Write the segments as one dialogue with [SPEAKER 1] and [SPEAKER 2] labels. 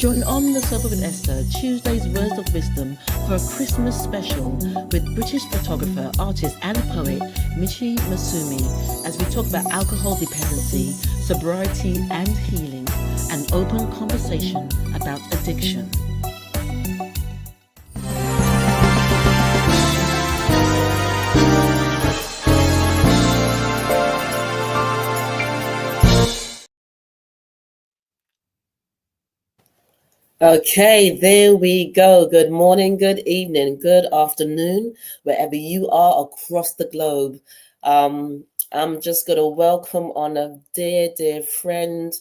[SPEAKER 1] Join On the Sofa with Esther, Tuesday's Words of Wisdom, for a Christmas special with British photographer, artist and poet Michi Masumi as we talk about alcohol dependency, sobriety and healing, an open conversation about addiction. Okay, there we go. Good morning, good evening, good afternoon, wherever you are across the globe. I'm just going to welcome on a dear friend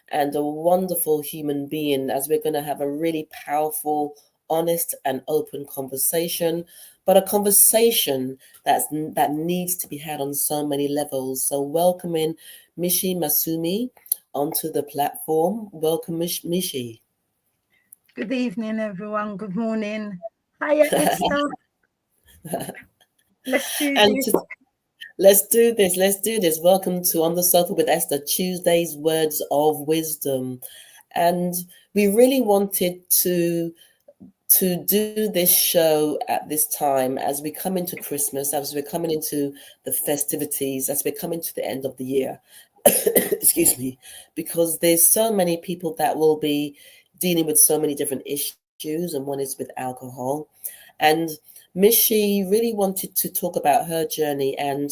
[SPEAKER 1] and a wonderful human being as we're going to have a really powerful, honest, and open conversation, but a conversation that needs to be had on so many levels. So, welcoming Michi Masumi onto the platform. Welcome, Michi.
[SPEAKER 2] Good evening, everyone. Good morning. Hiya, Esther. Let's do
[SPEAKER 1] And
[SPEAKER 2] this.
[SPEAKER 1] let's do this. Let's do this. Welcome to On the Sofa with Esther, Tuesday's Words of Wisdom. And we really wanted to do this show at this time as we come into Christmas, as we're coming into the festivities, as we're coming to the end of the year. Excuse me, because there's so many people that will be dealing with so many different issues, and one is with alcohol. And Michi really wanted to talk about her journey and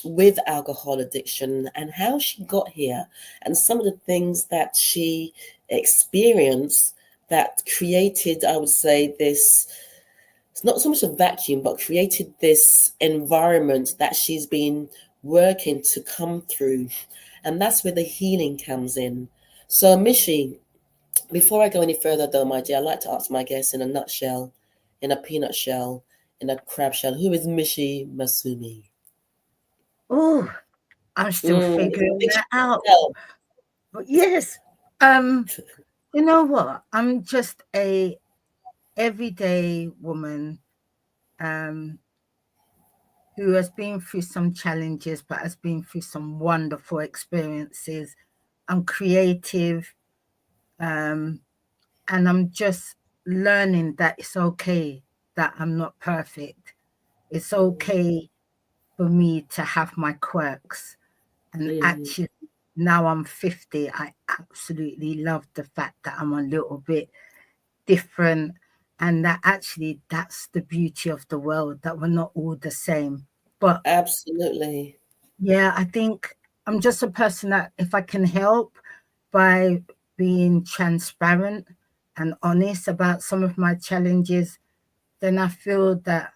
[SPEAKER 1] with alcohol addiction and how she got here and some of the things that she experienced that created, I would say, this, it's not so much a vacuum, but created this environment that she's been working to come through. And that's where the healing comes in. So, Michi, before I go any further, though, my dear, I'd like to ask my guests in a nutshell, in a peanut shell, in a crab shell, who is Michi Masumi?
[SPEAKER 2] Oh, I'm still figuring that out.
[SPEAKER 1] Shell.
[SPEAKER 2] But yes, you know what? I'm just a everyday woman who has been through some challenges, but has been through some wonderful experiences. I'm creative, and I'm just learning that it's okay that I'm not perfect. It's okay for me to have my quirks. And actually, now I'm 50, I absolutely love the fact that I'm a little bit different. And that actually, that's the beauty of the world, that we're not all the same. But
[SPEAKER 1] Absolutely.
[SPEAKER 2] yeah, I think I'm just a person that if I can help by being transparent and honest about some of my challenges, then I feel that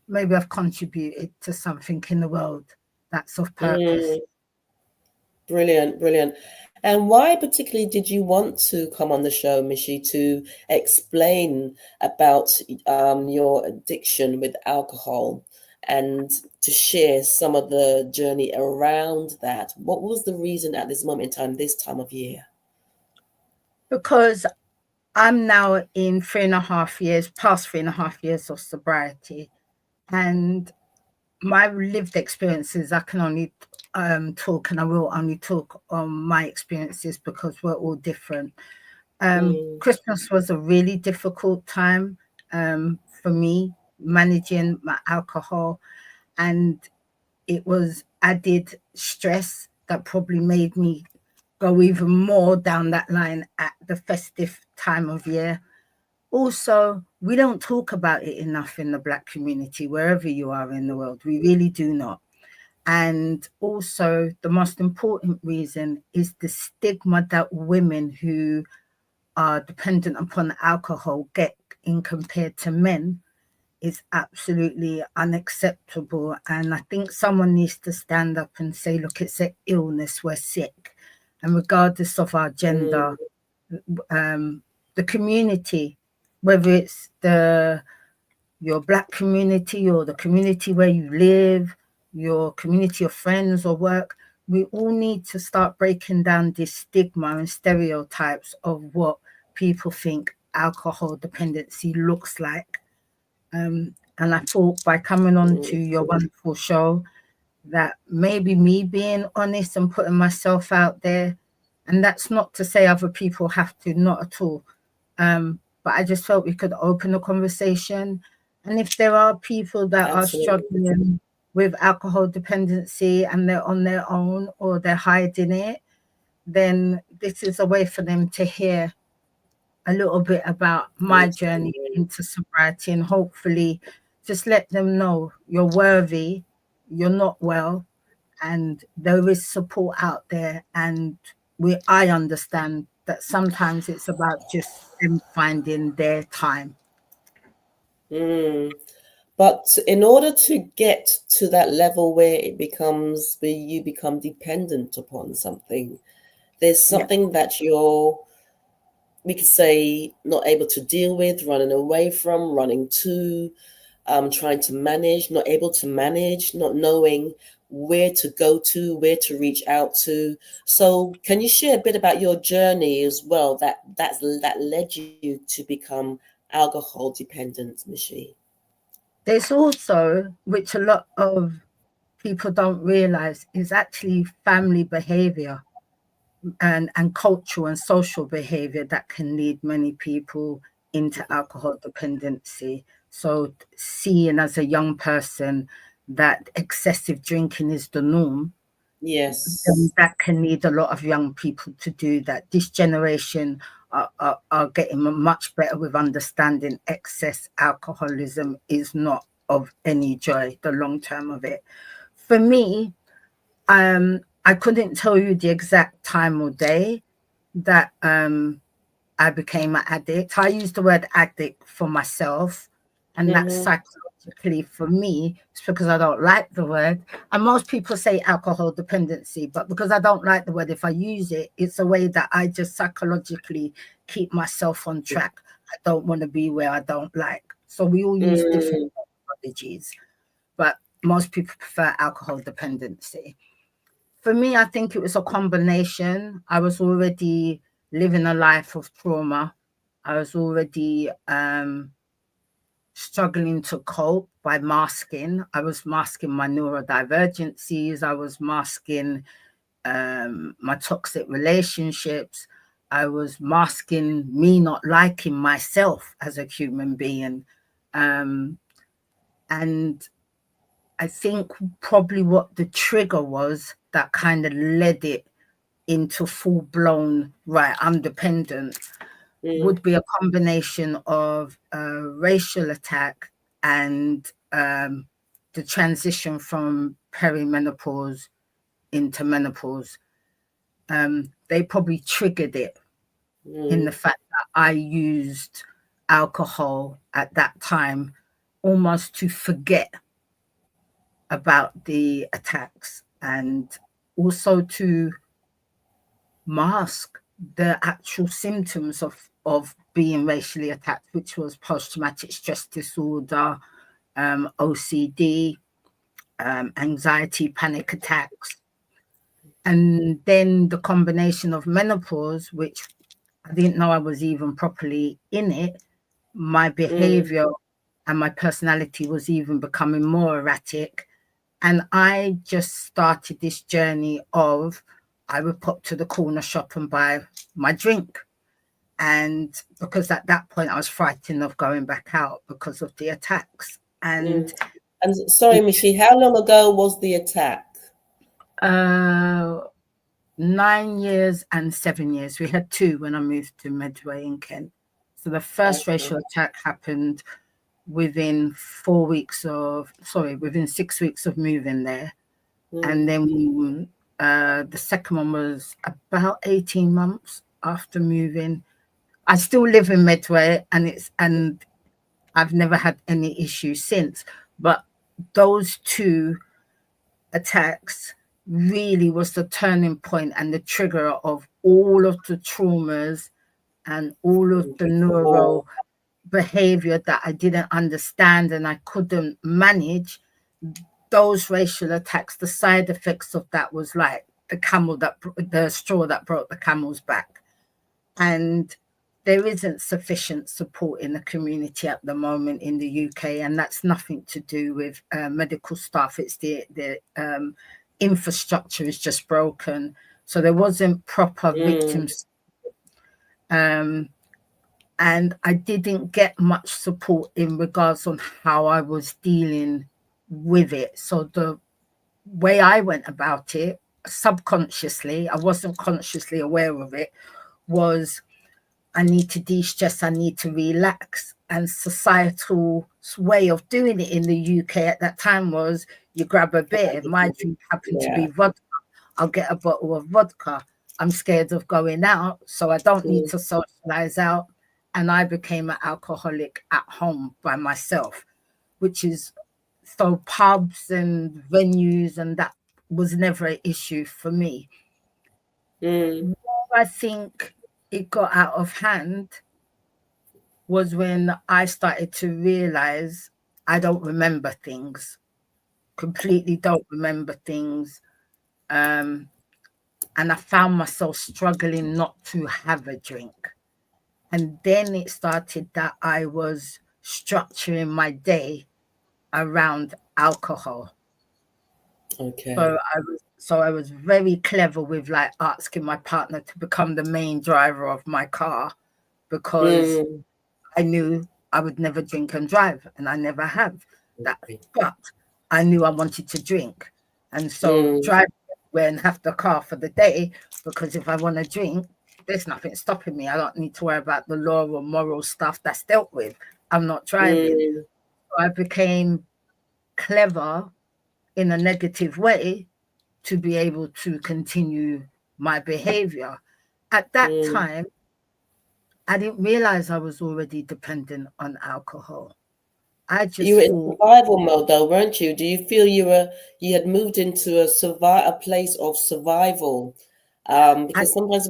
[SPEAKER 2] maybe I've contributed to something in the world that's of purpose.
[SPEAKER 1] Brilliant. And why particularly did you want to come on the show, Michi, to explain about your addiction with alcohol and to share some of the journey around that? What was the reason at this moment in time, this time of year?
[SPEAKER 2] Because I'm now in 3.5 years, past 3.5 years of sobriety. And my lived experiences, I can only talk, and I will only talk on my experiences because we're all different. Christmas was a really difficult time for me, managing my alcohol, and it was added stress that probably made me go even more down that line at the festive time of year. Also, we don't talk about it enough in the Black community, wherever you are in the world. We really do not. And also, the most important reason is the stigma that women who are dependent upon alcohol get in compared to men is absolutely unacceptable. And I think someone needs to stand up and say, look, it's an illness, we're sick. And regardless of our gender, the community, whether it's your Black community or the community where you live, your community of friends or work, we all need to start breaking down this stigma and stereotypes of what people think alcohol dependency looks like. And I thought by coming on to your wonderful show that maybe me being honest and putting myself out there And that's not to say other people have to, not at all. But I just felt we could open a conversation. And if there are people that are
[SPEAKER 1] Absolutely.
[SPEAKER 2] struggling with alcohol dependency and they're on their own or they're hiding it, then this is a way for them to hear a little bit about my journey
[SPEAKER 1] Absolutely.
[SPEAKER 2] into sobriety, and hopefully just let them know you're worthy, you're not well, and there is support out there. And I understand that sometimes it's about just them finding their time.
[SPEAKER 1] Mm. But in order to get to that level where it becomes, where you become dependent upon something, there's
[SPEAKER 2] Yeah.
[SPEAKER 1] something that you're, we could say, not able to deal with, running away from, running to, trying to manage, not able to manage, not knowing where to go to, where to reach out to. So, can you share a bit about your journey as well that led you to become alcohol dependent, Michi?
[SPEAKER 2] There's also, which a lot of people don't realize, is actually family behavior and cultural and social behavior that can lead many people into alcohol dependency. So, seeing as a young person that excessive drinking is the norm,
[SPEAKER 1] Yes.
[SPEAKER 2] that can lead a lot of young people to do that. This generation are getting much better with understanding excess alcoholism is not of any joy, the long term of it. For me, I couldn't tell you the exact time or day that I became an addict. I use the word addict for myself, and that's
[SPEAKER 1] Mm-hmm.
[SPEAKER 2] psychologically for me. It's because I don't like the word. And most people say alcohol dependency, but because I don't like the word, if I use it, it's a way that I just psychologically keep myself on track. I don't want to be where I don't like. So we all use different
[SPEAKER 1] Mm,
[SPEAKER 2] strategies, but most people prefer alcohol dependency. For me, I think it was a combination. I was already living a life of trauma. I was already struggling to cope by masking. I was masking my neurodivergencies. I was masking my toxic relationships. I was masking me not liking myself as a human being. Um, and I think probably what the trigger was that kind of led it into full blown, right, I'm dependent,
[SPEAKER 1] mm,
[SPEAKER 2] would be a combination of a racial attack and the transition from perimenopause into menopause. They probably triggered it in the
[SPEAKER 1] mm,
[SPEAKER 2] fact that I used alcohol at that time almost to forget about the attacks and also to mask the actual symptoms of being racially attacked, which was post traumatic stress disorder, OCD, anxiety, panic attacks. And then the combination of menopause, which I didn't know I was even properly in it, my
[SPEAKER 1] mm,
[SPEAKER 2] behavior and my personality was even becoming more erratic. And I just started this journey of I would pop to the corner shop and buy my drink. And because at that point I was frightened of going back out because of the attacks.
[SPEAKER 1] mm.
[SPEAKER 2] And
[SPEAKER 1] And sorry,
[SPEAKER 2] it,
[SPEAKER 1] Michi, how long ago was the attack?
[SPEAKER 2] uh, 9 years and 7 years. We had two when I moved to Medway in Kent. So the first
[SPEAKER 1] Okay.
[SPEAKER 2] racial attack happened within 6 weeks of moving there. And
[SPEAKER 1] Mm,
[SPEAKER 2] then the second one was about 18 months after moving. I still live in Medway, and I've never had any issues since. But those two attacks really was the turning point and the trigger of all of the traumas and all of
[SPEAKER 1] mm.
[SPEAKER 2] the
[SPEAKER 1] Before.
[SPEAKER 2] neuro behavior that I didn't understand and I couldn't manage. Those racial attacks, the side effects of that was like the straw that broke the camel's back. And there isn't sufficient support in the community at the moment in the UK, and that's nothing to do with medical staff. It's the infrastructure is just broken. So there wasn't proper
[SPEAKER 1] Mm.
[SPEAKER 2] victims. Um, and I didn't get much support in regards on how I was dealing with it. So the way I went about it, subconsciously, I wasn't consciously aware of it, was I need to de-stress, I need to relax. And societal way of doing it in the UK at that time was you grab a beer. My drink happened to
[SPEAKER 1] Yeah.
[SPEAKER 2] be vodka. I'll get a bottle of vodka. I'm scared of going out, so I don't need
[SPEAKER 1] Mm.
[SPEAKER 2] to socialize out. And I became an alcoholic at home by myself, which is so pubs and venues and that was never an issue for me.
[SPEAKER 1] Mm.
[SPEAKER 2] Where I think it got out of hand was when I started to realize I don't remember things, completely don't remember things. Um, and I found myself struggling not to have a drink. And then it started that I was structuring my day around alcohol.
[SPEAKER 1] Okay.
[SPEAKER 2] So I was very clever with like asking my partner to become the main driver of my car because
[SPEAKER 1] Mm.
[SPEAKER 2] I knew I would never drink and drive, and I never have that.
[SPEAKER 1] Okay.
[SPEAKER 2] But I knew I wanted to drink, and so
[SPEAKER 1] Mm.
[SPEAKER 2] drive everywhere and have the car for the day. Because if I want to drink, there's nothing stopping me. I don't need to worry about the law or moral stuff that's dealt with. I'm not driving.
[SPEAKER 1] Mm.
[SPEAKER 2] So I became clever in a negative way to be able to continue my behavior. At that
[SPEAKER 1] Mm.
[SPEAKER 2] time, I didn't realize I was already dependent on alcohol. I
[SPEAKER 1] You
[SPEAKER 2] just
[SPEAKER 1] were in
[SPEAKER 2] thought,
[SPEAKER 1] survival mode though, weren't you? Do you feel you had moved into a place of survival?
[SPEAKER 2] I,
[SPEAKER 1] Because sometimes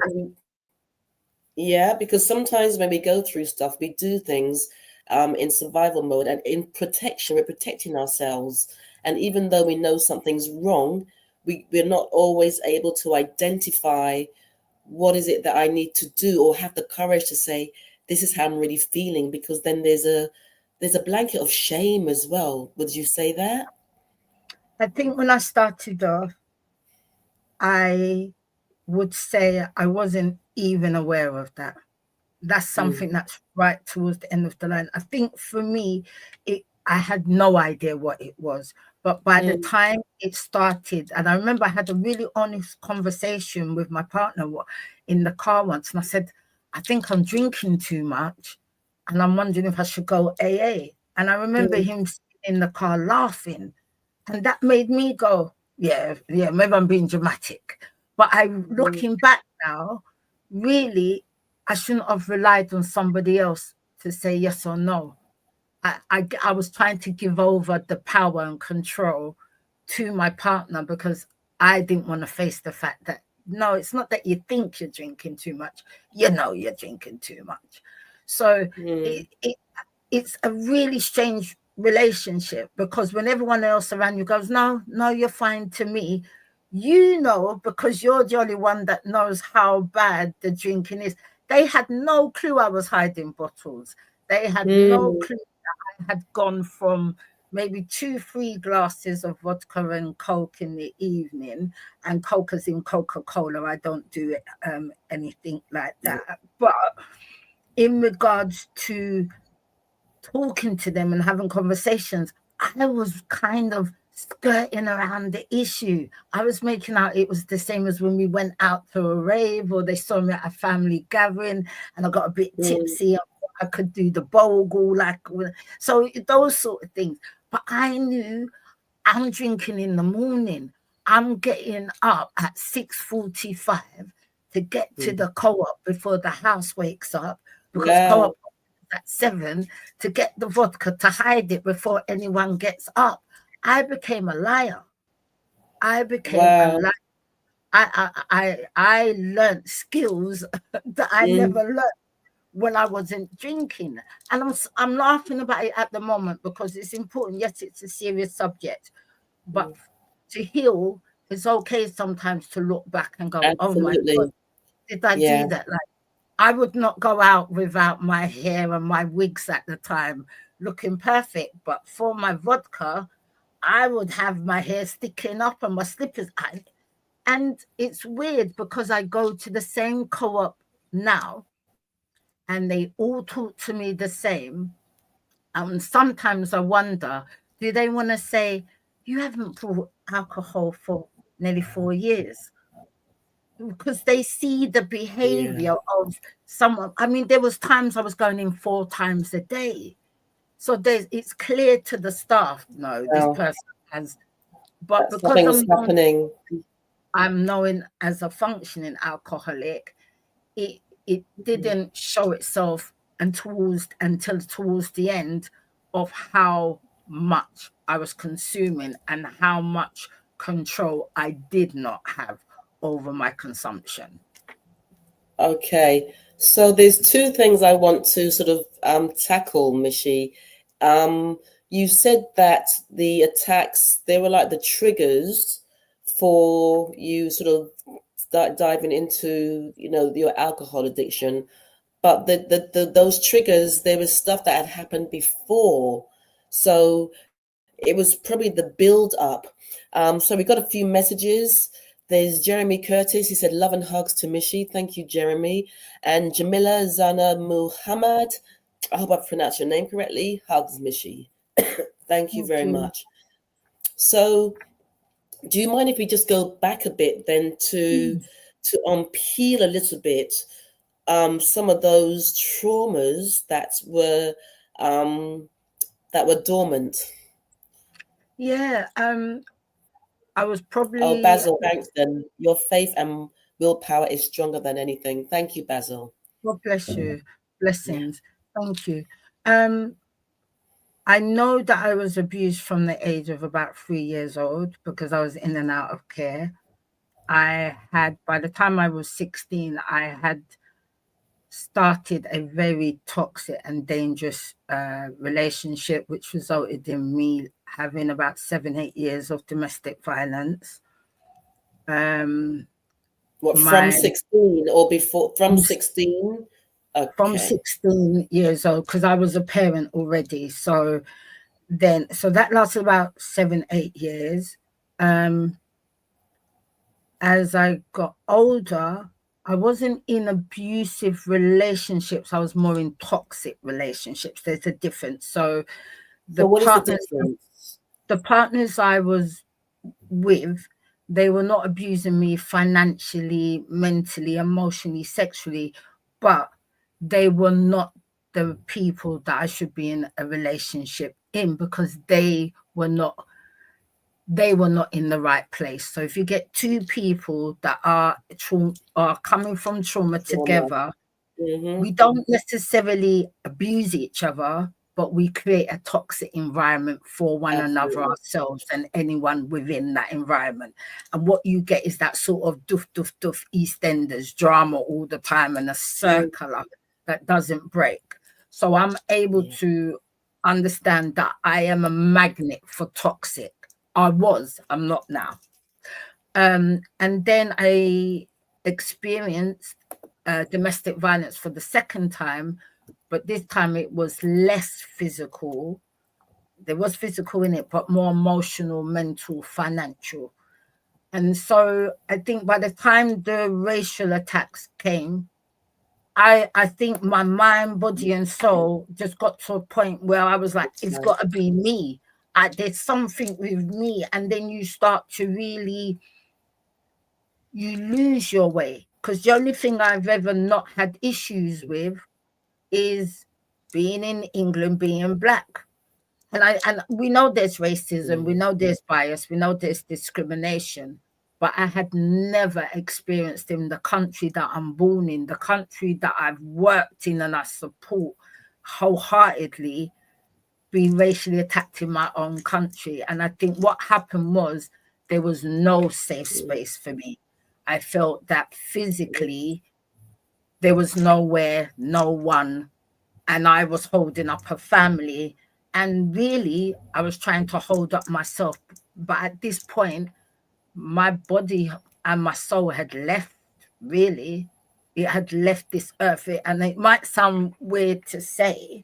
[SPEAKER 1] yeah, because sometimes when we go through stuff, we do things in survival mode and in protection. We're protecting ourselves, and even though we know something's wrong, we're not always able to identify what is it that I need to do or have the courage to say this is how I'm really feeling, because then there's a blanket of shame as well. Would you say that?
[SPEAKER 2] I think when I started off, I would say I wasn't even aware of that. That's
[SPEAKER 1] Mm.
[SPEAKER 2] something that's right towards the end of the line. I think for me, I had no idea what it was. But by the
[SPEAKER 1] Mm.
[SPEAKER 2] time it started, and I remember I had a really honest conversation with my partner in the car once, and I said, I think I'm drinking too much, and I'm wondering if I should go AA. And I remember
[SPEAKER 1] Mm.
[SPEAKER 2] him sitting in the car laughing, and that made me go, yeah, yeah, maybe I'm being dramatic. But I,
[SPEAKER 1] Mm.
[SPEAKER 2] looking back now, really, I shouldn't have relied on somebody else to say yes or no. I was trying to give over the power and control to my partner because I didn't want to face the fact that no, it's not that you think you're drinking too much, you know you're drinking too much. So
[SPEAKER 1] Mm.
[SPEAKER 2] it's a really strange relationship because when everyone else around you goes, no, no, you're fine to me, you know, because you're the only one that knows how bad the drinking is. They had no clue I was hiding bottles. They had no
[SPEAKER 1] Mm.
[SPEAKER 2] clue that I had gone from maybe 2, 3 glasses of vodka and Coke in the evening, and Coke is in Coca-Cola. I don't do it, anything like that. But in regards to talking to them and having conversations, I was kind of skirting around the issue. I was making out it was the same as when we went out to a rave or they saw me at a family gathering and I got a bit
[SPEAKER 1] Mm.
[SPEAKER 2] tipsy. I could do the bogle, like, so those sort of things. But I knew I'm drinking in the morning. I'm getting up at 6:45 to get to
[SPEAKER 1] Mm.
[SPEAKER 2] the co-op before the house wakes up because co-op
[SPEAKER 1] Wow.
[SPEAKER 2] at 7 to get the vodka to hide it before anyone gets up. I became a liar. I became a
[SPEAKER 1] Wow.
[SPEAKER 2] liar. I learned skills that I
[SPEAKER 1] Mm.
[SPEAKER 2] never learned when I wasn't drinking. And I'm laughing about it at the moment because it's important. Yes, it's a serious subject, but
[SPEAKER 1] Mm.
[SPEAKER 2] to heal, it's okay sometimes to look back and go, oh my God,
[SPEAKER 1] Absolutely.
[SPEAKER 2] did I
[SPEAKER 1] Yeah.
[SPEAKER 2] do that? Like, I would not go out without my hair and my wigs at the time looking perfect. But for my vodka, I would have my hair sticking up and my slippers. And it's weird because I go to the same co-op now and they all talk to me the same. And sometimes I wonder, do they want to say, you haven't brought alcohol for nearly 4 years? Because they see the
[SPEAKER 1] Yeah.
[SPEAKER 2] behavior of someone. I mean, there was times I was going in 4 times a day. So it's clear to the staff, no, this
[SPEAKER 1] Well,
[SPEAKER 2] person has, but
[SPEAKER 1] that
[SPEAKER 2] because
[SPEAKER 1] something's happening.
[SPEAKER 2] I'm known as a functioning alcoholic, it didn't show itself until towards the end of how much I was consuming and how much control I did not have over my consumption.
[SPEAKER 1] Okay, so there's two things I want to sort of tackle, Michi. You said that the attacks, they were like the triggers for you sort of start diving into, your alcohol addiction. But those triggers, there was stuff that had happened before. So it was probably the build up. So we got a few messages. There's Jeremy Curtis. He said, love and hugs to Mishi. Thank you, Jeremy. And Jamila Zana Muhammad. I hope I pronounced your name correctly. Hugs, Mishi. Thank you
[SPEAKER 2] Thank
[SPEAKER 1] very
[SPEAKER 2] you.
[SPEAKER 1] much. So, do you mind if we just go back a bit then to unpeel a little bit some of those traumas um, that were dormant?
[SPEAKER 2] Yeah, I was
[SPEAKER 1] Oh,
[SPEAKER 2] probably,
[SPEAKER 1] Basil, thanks then. Your faith and willpower is stronger than anything. Thank you, Basil.
[SPEAKER 2] God bless you,
[SPEAKER 1] Yeah.
[SPEAKER 2] blessings. Thank you. Um, I know that I was abused from the age of about 3 years old because I was in and out of care. By the time I was 16, I had started a very toxic and dangerous relationship, which resulted in me having about 7, 8 years of domestic violence. Um,
[SPEAKER 1] What, from
[SPEAKER 2] my
[SPEAKER 1] 16 or before? From 16?
[SPEAKER 2] from
[SPEAKER 1] Okay.
[SPEAKER 2] 16 years old, because I was a parent already. So that lasted about 7, 8 years. Um, as I got older, I wasn't in abusive relationships. I was more in toxic relationships. There's a difference. So the
[SPEAKER 1] So what is the
[SPEAKER 2] partners,
[SPEAKER 1] difference?
[SPEAKER 2] the partners I was with, they were not abusing me financially, mentally, emotionally, sexually, but they were not the people that I should be in a relationship in because they were not in the right place. So if you get two people that are coming from trauma
[SPEAKER 1] Trauma.
[SPEAKER 2] together,
[SPEAKER 1] Mm-hmm.
[SPEAKER 2] we don't necessarily abuse each other, but we create a toxic environment for one another,
[SPEAKER 1] Absolutely.
[SPEAKER 2] ourselves, and anyone within that environment. And what you get is that sort of doof, doof, doof EastEnders drama all the time and a
[SPEAKER 1] Mm,
[SPEAKER 2] circular that doesn't break. So I'm able
[SPEAKER 1] yeah.
[SPEAKER 2] to understand that I am a magnet for toxic. I'm not now. And then I experienced domestic violence for the second time, but this time it was less physical. There was physical in it, but more emotional, mental, financial. And so I think by the time the racial attacks came, I think my mind, body, and soul just got to a point where I was like, it's
[SPEAKER 1] Right.
[SPEAKER 2] got to be me. There's something with me. And then you start to really you lose your way because the only thing I've ever not had issues with is being in England, being black. And we know there's racism, we
[SPEAKER 1] Mm,
[SPEAKER 2] know there's bias, we know there's discrimination, but I had never experienced in the country that I'm born in, the country that I've worked in and I support wholeheartedly, being racially attacked in my own country. And I think what happened was there was no safe
[SPEAKER 1] mm,
[SPEAKER 2] space for me. I felt that physically there was nowhere, no one, and I was holding up a family. And really, I was trying to hold up myself. But at this point, my body and my soul had left, really. It had left this earth. And it might sound weird to say,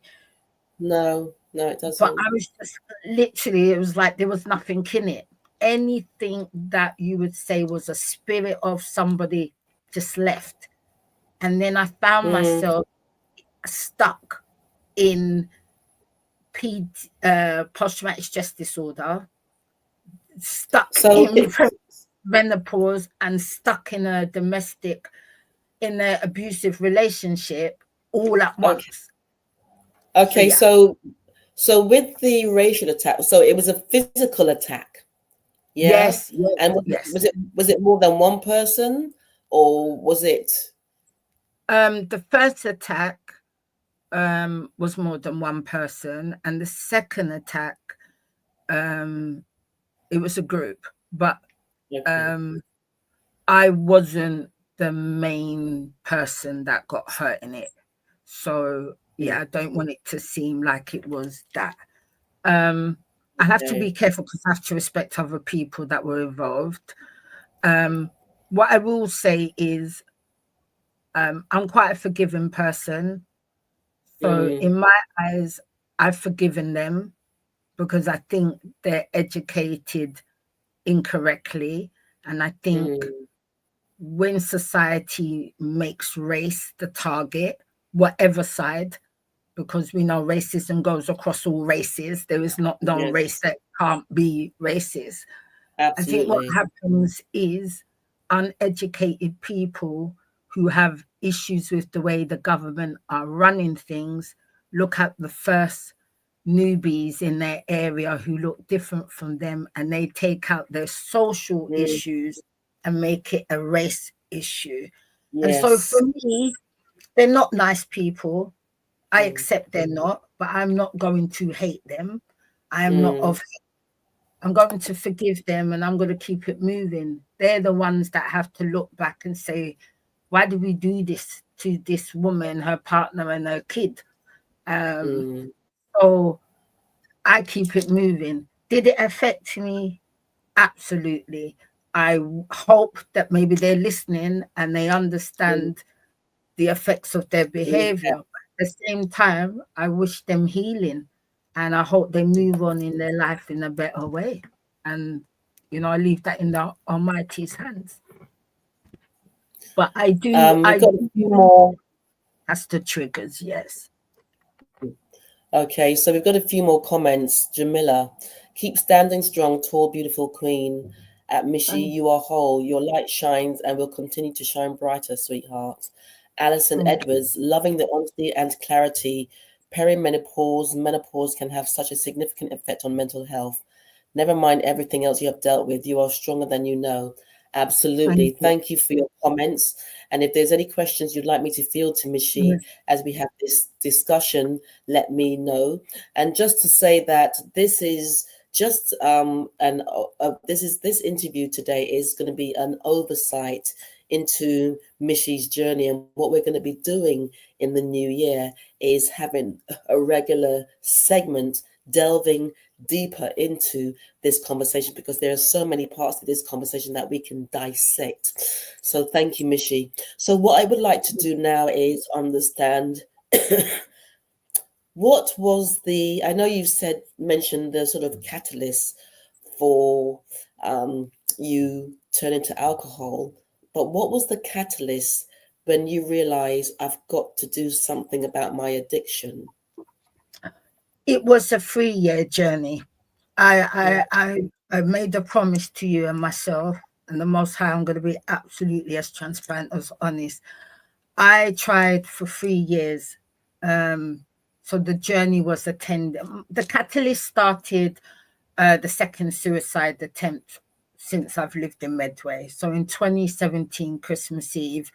[SPEAKER 1] no, no, it
[SPEAKER 2] but
[SPEAKER 1] doesn't.
[SPEAKER 2] I was just literally, it was like there was nothing in it. anything that you would say was a spirit of somebody just left. And then I found
[SPEAKER 1] Mm.
[SPEAKER 2] myself stuck in post-traumatic stress disorder, stuck
[SPEAKER 1] So
[SPEAKER 2] in menopause, and stuck in a in an abusive relationship all at
[SPEAKER 1] okay,
[SPEAKER 2] once. So
[SPEAKER 1] okay.
[SPEAKER 2] yeah.
[SPEAKER 1] So with the racial attack, so it was a physical attack, yeah.
[SPEAKER 2] Yes,
[SPEAKER 1] And
[SPEAKER 2] yes, yes.
[SPEAKER 1] was it more than one person, or was it
[SPEAKER 2] The first attack was more than one person, and the second attack, um, it was a group, but
[SPEAKER 1] okay?
[SPEAKER 2] um, I wasn't the main person that got hurt in it. So
[SPEAKER 1] Mm,
[SPEAKER 2] yeah, I don't want it to seem like it was that. Um, I have to
[SPEAKER 1] okay.
[SPEAKER 2] be careful because I have to respect other people that were involved. Um, what I will say is I'm quite a forgiving person. So
[SPEAKER 1] Mm,
[SPEAKER 2] in my eyes, I've forgiven them because I think they're educated incorrectly. And I think
[SPEAKER 1] mm,
[SPEAKER 2] when society makes race the target, whatever side, because we know racism goes across all races, there is not no race
[SPEAKER 1] yes,
[SPEAKER 2] that can't be racist. I think what
[SPEAKER 1] absolutely.
[SPEAKER 2] happens is uneducated people who have issues with the way the government are running things look at the first newbies in their area who look different from them, and they take out their social
[SPEAKER 1] Mm,
[SPEAKER 2] issues and make it a race issue. And so for
[SPEAKER 1] yes.
[SPEAKER 2] me, they're not nice people. I
[SPEAKER 1] Mm,
[SPEAKER 2] accept they're not, but I'm not going to hate them. I am not
[SPEAKER 1] mm,
[SPEAKER 2] of I'm going to forgive them and I'm going to keep it moving. They're the ones that have to look back and say, why did we do this to this woman, her partner, and her kid? Um,
[SPEAKER 1] mm,
[SPEAKER 2] so I keep it moving. Did it affect me? Absolutely. I hope that maybe they're listening and they
[SPEAKER 1] mm,
[SPEAKER 2] understand the effects of their
[SPEAKER 1] yeah.
[SPEAKER 2] behavior. But at the same time, I wish them healing and I hope they move on in their life in a better way. And, I leave that in the Almighty's hands. But
[SPEAKER 1] We've
[SPEAKER 2] I
[SPEAKER 1] got a
[SPEAKER 2] do,
[SPEAKER 1] few more.
[SPEAKER 2] that's the triggers, yes.
[SPEAKER 1] Okay, so we've got a few more comments. Jamila, keep standing strong, tall, beautiful queen. At Mishi,
[SPEAKER 2] Thank,
[SPEAKER 1] you are whole. Your light shines and will continue to shine brighter, sweetheart. Alison
[SPEAKER 2] thank you.
[SPEAKER 1] Edwards, loving the honesty and clarity. Perimenopause, menopause can have such a significant effect on mental health. Never mind everything else you have dealt with. You are stronger than you know. Absolutely.
[SPEAKER 2] Thank you.
[SPEAKER 1] Thank you for your comments. And if there's any questions you'd like me to field to Mishi
[SPEAKER 2] Yes,
[SPEAKER 1] as we have this discussion, let me know. And just to say that this is just this interview today is going to be an oversight into Mishi's journey, and what we're going to be doing in the new year is having a regular segment delving deeper into this conversation, because there are so many parts of this conversation that we can dissect. So thank you, Michi. So what I would like to do now is understand what was the, I know you've mentioned the sort of catalyst for you turning to alcohol, but what was the catalyst when you realized I've got to do something about my addiction?
[SPEAKER 2] it was a 3-year journey.
[SPEAKER 1] Yeah.
[SPEAKER 2] I made a promise to you and myself, and the Most High, I'm going to be absolutely as transparent as honest. I tried for 3 years. Um, so the journey was attended. The catalyst started the second suicide attempt since I've lived in Medway. So in 2017, Christmas Eve,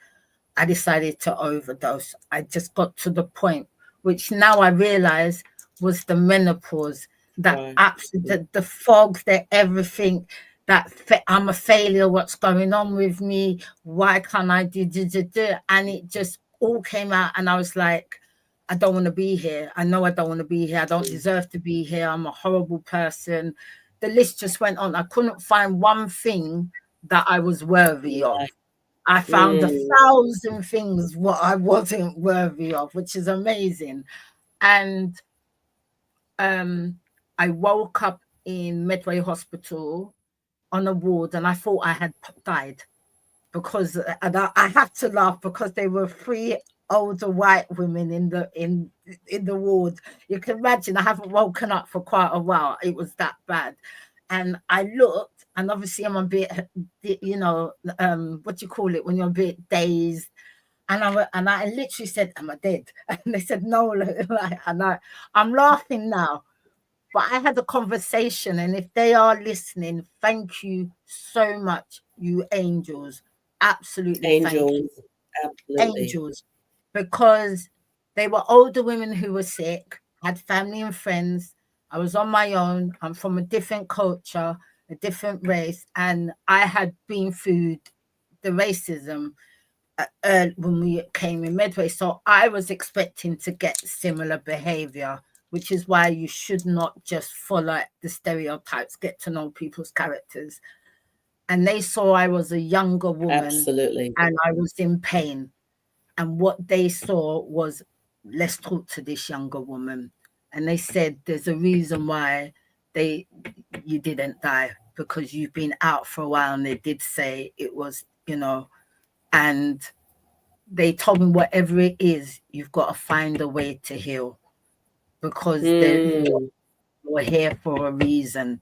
[SPEAKER 2] I decided to overdose. I just got to the point, which now I realize was the menopause, that
[SPEAKER 1] Right.
[SPEAKER 2] absolute, the fog, that everything, I'm a failure. What's going on with me? Why can't I do? And it just all came out, and I was like, I don't want to be here. I know I don't want to be here. I don't
[SPEAKER 1] Mm,
[SPEAKER 2] deserve to be here. I'm a horrible person. The list just went on. I couldn't find one thing that I was worthy
[SPEAKER 1] yeah.
[SPEAKER 2] of. I found a
[SPEAKER 1] Mm,
[SPEAKER 2] thousand things what I wasn't worthy of, which is amazing. And um, I woke up in Medway Hospital on a ward, and I thought I had died because, and I have to laugh because there were three older white women in the ward. You can imagine I haven't woken up for quite a while. It was that bad. And I looked, and obviously I'm a bit, what do you call it when you're a bit dazed? And I literally said, "Am I dead?" And they said, "No." I'm laughing now, but I had a conversation, and if they are listening, thank you so much, you angels. Absolutely, thank you,
[SPEAKER 1] Angels, absolutely.
[SPEAKER 2] angels, because they were older women who were sick, had family and friends. I was on my own. I'm from a different culture, a different race, and I had been through the racism when we came in Medway. So I was expecting to get similar behavior, which is why you should not just follow the stereotypes, get to know people's characters. And they saw I was a younger woman
[SPEAKER 1] Absolutely.
[SPEAKER 2] and I was in pain. And what they saw was, let's talk to this younger woman. And they said, there's a reason why you didn't die, because you've been out for a while. And they did say it was, and they told me whatever it is, you've got to find a way to heal, because
[SPEAKER 1] Mm,
[SPEAKER 2] you're here for a reason.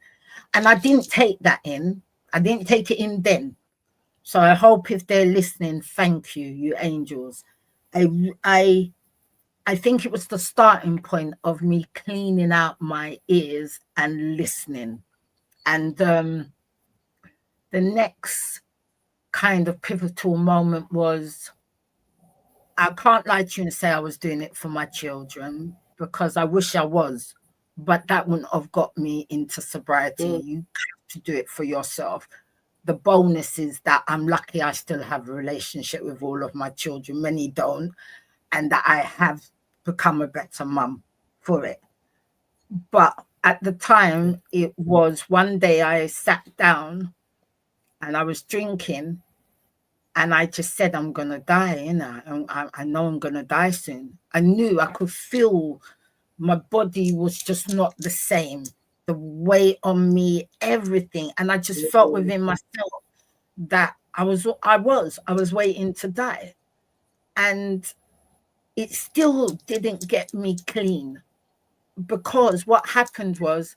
[SPEAKER 2] And I didn't take that in. I didn't take it in then. So I hope if they're listening, thank you, you angels. I I think it was the starting point of me cleaning out my ears and listening. And the next kind of pivotal moment was, I can't lie to you and say I was doing it for my children, because I wish I was, but that wouldn't have got me into sobriety.
[SPEAKER 1] mm,
[SPEAKER 2] You have to do it for yourself. The bonus is that I'm lucky I still have a relationship with all of my children. Many don't, and that I have become a better mum for it. But at the time, it was one day I sat down and I was drinking, and I just said, I'm going to die, and I know I'm going to die soon. I knew, I could feel my body was just not the same. The weight on me, everything. And I just felt
[SPEAKER 1] mm,
[SPEAKER 2] within myself that I was waiting to die. And it still didn't get me clean, because what happened was,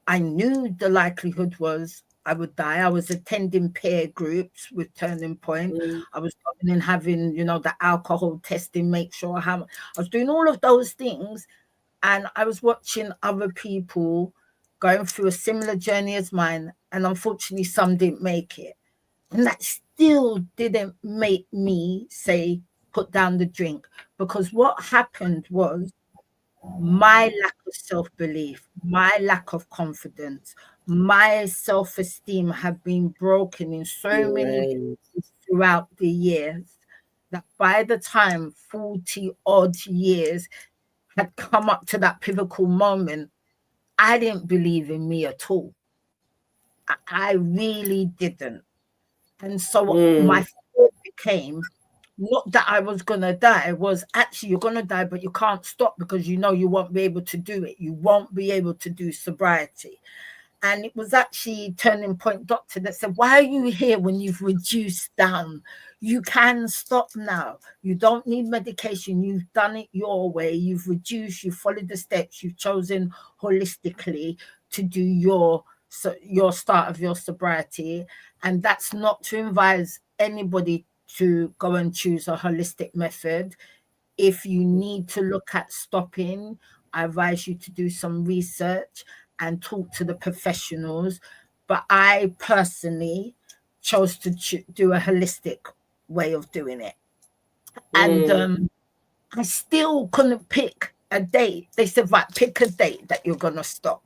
[SPEAKER 2] I knew the likelihood was I would die. I was attending peer groups with Turning Point.
[SPEAKER 1] mm,
[SPEAKER 2] I was going and having, the alcohol testing, make sure I was doing all of those things. And I was watching other people going through a similar journey as mine. And unfortunately, some didn't make it. And that still didn't make me say, put down the drink. Because what happened was, my lack of self-belief, my lack of confidence, my self-esteem have been broken in so many
[SPEAKER 1] right.
[SPEAKER 2] places throughout the years, that by the time 40 odd years had come up to that pivotal moment, I didn't believe in me at all. I really didn't. And so my
[SPEAKER 1] Mm,
[SPEAKER 2] thought became, not that I was going to die, was actually, you're going to die, but you can't stop, because you won't be able to do it. You won't be able to do sobriety. And it was actually Turning Point doctor that said, why are you here when you've reduced down? You can stop now. You don't need medication. You've done it your way. You've reduced, you've followed the steps, you've chosen holistically to do your start of your sobriety. And that's not to advise anybody to go and choose a holistic method. If you need to look at stopping, I advise you to do some research and talk to the professionals. But I personally chose to do a holistic way of doing it. And
[SPEAKER 1] mm,
[SPEAKER 2] I still couldn't pick a date. They said, right, pick a date that you're going to stop.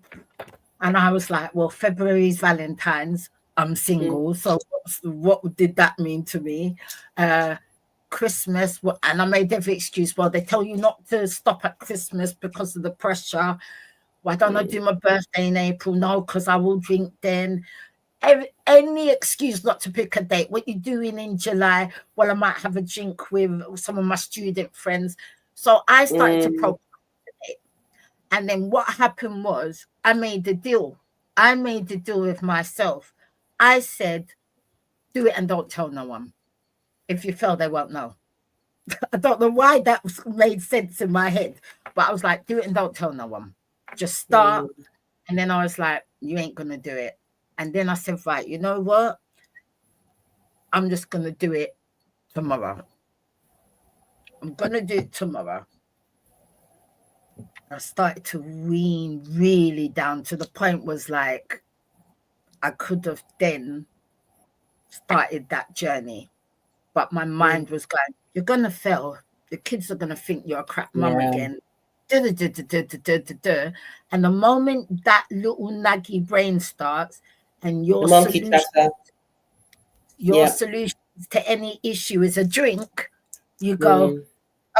[SPEAKER 2] And I was like, well, February's Valentine's. I'm
[SPEAKER 1] mm,
[SPEAKER 2] single. So what did that mean to me? Christmas, and I made every excuse. Well, they tell you not to stop at Christmas because of the pressure. Why don't I
[SPEAKER 1] mm,
[SPEAKER 2] do my birthday in April? No, because I will drink then. Any excuse not to pick a date. What you doing in July? Well, I might have a drink with some of my student friends. So I started to
[SPEAKER 1] mm,
[SPEAKER 2] procrastinate. And then what happened was, I made a deal. I made a deal with myself. I said, do it and don't tell no one. If you fail, they won't know. I don't know why that made sense in my head, but I was like, do it and don't tell no one. Just start.
[SPEAKER 1] Mm.
[SPEAKER 2] And then I was like, you ain't going to do it. And then I said, right, you know what? I'm just going to do it tomorrow. I'm going to do it tomorrow. I started to wean really down to the point was like, I could have then started that journey. But my
[SPEAKER 1] Mm.
[SPEAKER 2] mind was going, you're going to fail. The kids are going to think you're a crap mum
[SPEAKER 1] Yeah.
[SPEAKER 2] again. And the moment that little naggy brain starts and
[SPEAKER 1] The monkey chatter.
[SPEAKER 2] your
[SPEAKER 1] Yeah.
[SPEAKER 2] solution to any issue is a drink, you go,
[SPEAKER 1] Mm.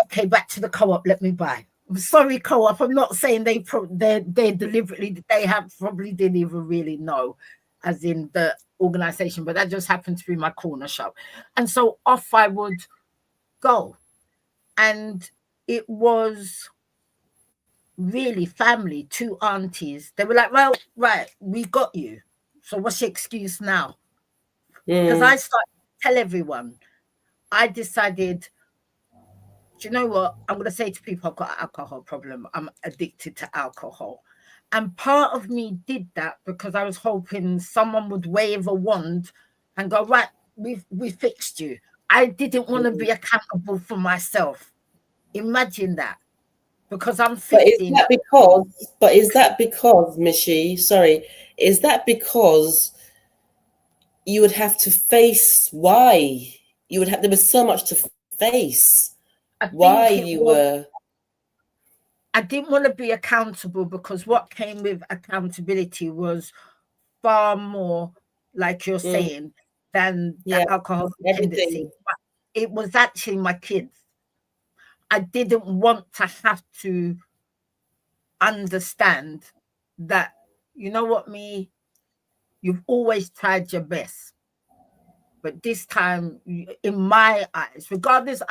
[SPEAKER 2] okay, back to the co-op, let me buy. I'm sorry, co-op. I'm not saying they deliberately, they have probably didn't even really know, as in the organization, but that just happened to be my corner shop. And so off I would go. And it was really family, two aunties. They were like, well, right, we got you. So what's your excuse now? Because I
[SPEAKER 1] Mm.
[SPEAKER 2] started to tell everyone, I decided, do you know what? I'm going to say to people, I've got an alcohol problem. I'm addicted to alcohol. And part of me did that because I was hoping someone would wave a wand and go, right, we fixed you. I didn't want to
[SPEAKER 1] Mm.
[SPEAKER 2] be accountable for myself. Imagine that. Because I'm
[SPEAKER 1] But is
[SPEAKER 2] 15.
[SPEAKER 1] that because? But is that because, Michi? Sorry, is that because you would have to face why you would have? There was so much to face.
[SPEAKER 2] I
[SPEAKER 1] Why
[SPEAKER 2] think
[SPEAKER 1] you
[SPEAKER 2] it was,
[SPEAKER 1] were?
[SPEAKER 2] I didn't want to be accountable because what came with accountability was far more, like you're
[SPEAKER 1] Mm.
[SPEAKER 2] saying, than
[SPEAKER 1] Yeah.
[SPEAKER 2] the alcohol dependency.
[SPEAKER 1] Everything.
[SPEAKER 2] But it was actually my kids. I didn't want to have to understand that, you know what, me, you've always tried your best. But this time, in my eyes, regardless,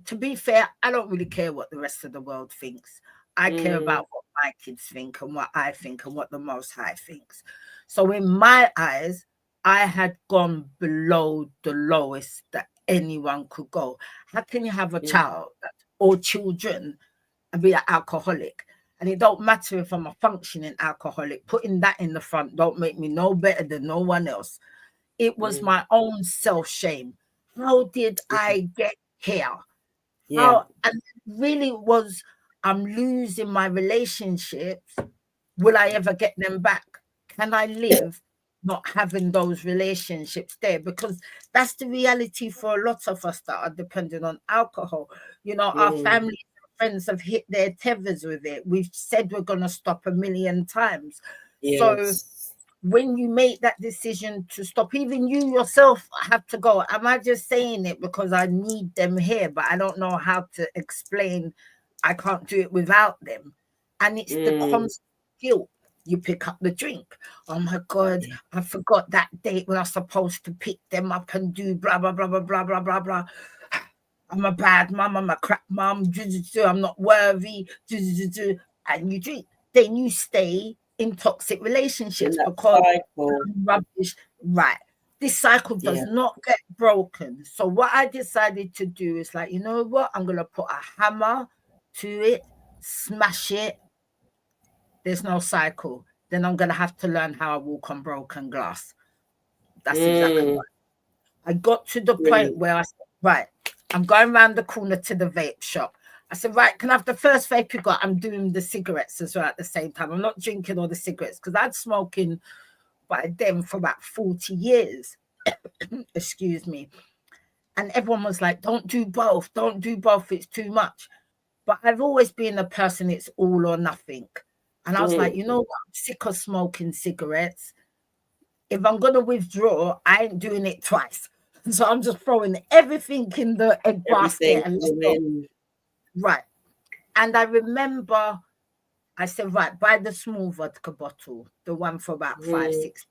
[SPEAKER 2] to be fair, I don't really care what the rest of the world thinks. I care
[SPEAKER 1] Mm.
[SPEAKER 2] about what my kids think and what I think and what the Most High thinks. So in my eyes, I had gone below the lowest that anyone could go. How can you have a
[SPEAKER 1] Mm.
[SPEAKER 2] child or children and be an alcoholic? And it don't matter if I'm a functioning alcoholic. Putting that in the front don't make me no better than no one else. It was
[SPEAKER 1] Mm.
[SPEAKER 2] my own self-shame. How did
[SPEAKER 1] Yeah.
[SPEAKER 2] I get here?
[SPEAKER 1] Yeah.
[SPEAKER 2] How, and really was, I'm losing my relationships. Will I ever get them back? Can I live not having those relationships there? Because that's the reality for a lot of us that are dependent on alcohol. You know, our
[SPEAKER 1] Mm.
[SPEAKER 2] family and friends have hit their tethers with it. We've said we're going to stop a million times. So
[SPEAKER 1] Yes.
[SPEAKER 2] when you make that decision to stop, even you yourself have to go. Am I just saying it because I need them here, but I don't know how to explain I can't do it without them? And it's the
[SPEAKER 1] Mm.
[SPEAKER 2] constant guilt. You pick up the drink. Oh my God,
[SPEAKER 1] Yeah.
[SPEAKER 2] I forgot that date when I was supposed to pick them up and do blah, blah, blah, blah, blah, blah, blah, blah. I'm a bad mum, I'm a crap mum, I'm not worthy, and you drink. Then you stay in toxic
[SPEAKER 1] In
[SPEAKER 2] relationships
[SPEAKER 1] that
[SPEAKER 2] because
[SPEAKER 1] cycle.
[SPEAKER 2] I'm rubbish. Right. This cycle does
[SPEAKER 1] Yeah.
[SPEAKER 2] not get broken. So what I decided to do is like, you know what? I'm gonna put a hammer to it, smash it. There's no cycle. Then I'm gonna have to learn how I walk on broken glass. That's exactly
[SPEAKER 1] Mm.
[SPEAKER 2] what I got to the point
[SPEAKER 1] Brilliant.
[SPEAKER 2] where I said, right, I'm going around the corner to the vape shop. I said, right, can I have the first vape you got? I'm doing the cigarettes as well at the same time. I'm not drinking all the cigarettes because I'd smoking by then for about 40 years. Excuse me. And everyone was like, don't do both. Don't do both. It's too much. But I've always been a person, it's all or nothing. And I was like,
[SPEAKER 1] Mm.
[SPEAKER 2] you know what? I'm sick of smoking cigarettes. If I'm going to withdraw, I ain't doing it twice. So I'm just throwing everything in the egg basket
[SPEAKER 1] Everything
[SPEAKER 2] and let's
[SPEAKER 1] all
[SPEAKER 2] go.
[SPEAKER 1] in.
[SPEAKER 2] Right. And I remember I said, right, buy the small vodka bottle, the one for about five,
[SPEAKER 1] Mm.
[SPEAKER 2] 6.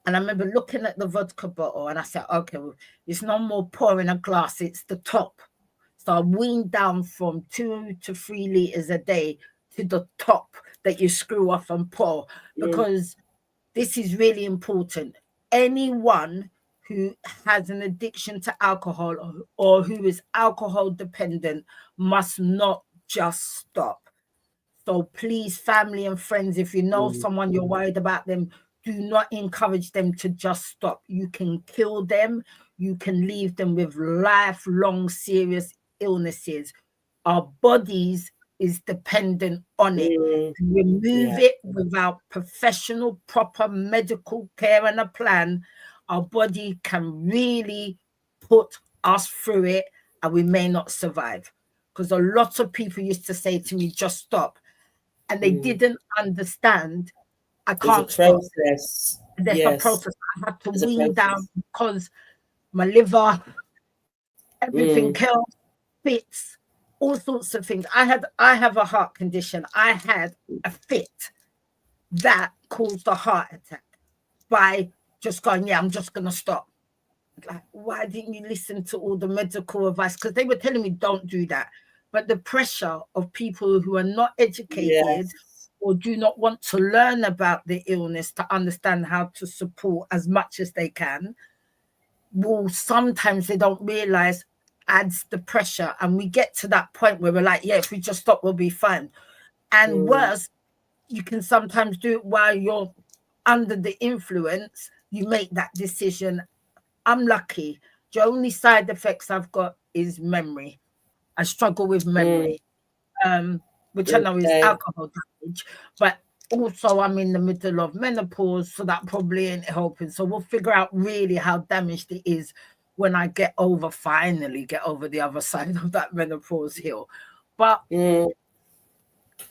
[SPEAKER 2] And I remember looking at the vodka bottle and I said, okay, well, it's no more pouring a glass, it's the top. So I weaned down from 2 to 3 liters a day to the top that you screw off and pour
[SPEAKER 1] Mm.
[SPEAKER 2] because This is really important. Anyone who has an addiction to alcohol, or who is alcohol dependent, must not just stop. So please, family and friends, if you know
[SPEAKER 1] Mm,
[SPEAKER 2] someone you're worried about them, do not encourage them to just stop. You can kill them. You can leave them with lifelong serious illnesses. Our bodies is dependent on it.
[SPEAKER 1] mm,
[SPEAKER 2] To remove
[SPEAKER 1] yeah.
[SPEAKER 2] it without professional, proper medical care and a plan, our body can really put us through it, and we may not survive. Because a lot of people used to say to me, just stop, and they
[SPEAKER 1] Mm.
[SPEAKER 2] didn't understand I
[SPEAKER 1] There's a
[SPEAKER 2] can't stop.
[SPEAKER 1] process.
[SPEAKER 2] There's a
[SPEAKER 1] Yes,
[SPEAKER 2] process. I had to
[SPEAKER 1] there's a
[SPEAKER 2] wean down
[SPEAKER 1] process.
[SPEAKER 2] because my liver, everything
[SPEAKER 1] Mm,
[SPEAKER 2] else, fits, all sorts of things. I have a heart condition. I had a fit that caused a heart attack by just going, yeah, I'm just gonna stop. Like, why didn't you listen to all the medical advice? Because they were telling me don't do that. But the pressure of people who are not educated
[SPEAKER 1] yes.
[SPEAKER 2] or do not want to learn about the illness to understand how to support as much as they can, will sometimes they don't realize adds the pressure. And we get to that point where we're like, yeah, if we just stop, we'll be fine. And
[SPEAKER 1] Mm,
[SPEAKER 2] worse, you can sometimes do it while you're under the influence. You make that decision. I'm lucky. The only side effects I've got is memory. I struggle with
[SPEAKER 1] mm,
[SPEAKER 2] memory, which I know is
[SPEAKER 1] okay.
[SPEAKER 2] alcohol damage, but also I'm in the middle of menopause, so that probably ain't helping. So we'll figure out really how damaged it is when I finally get over the other side of that menopause hill. But
[SPEAKER 1] Mm,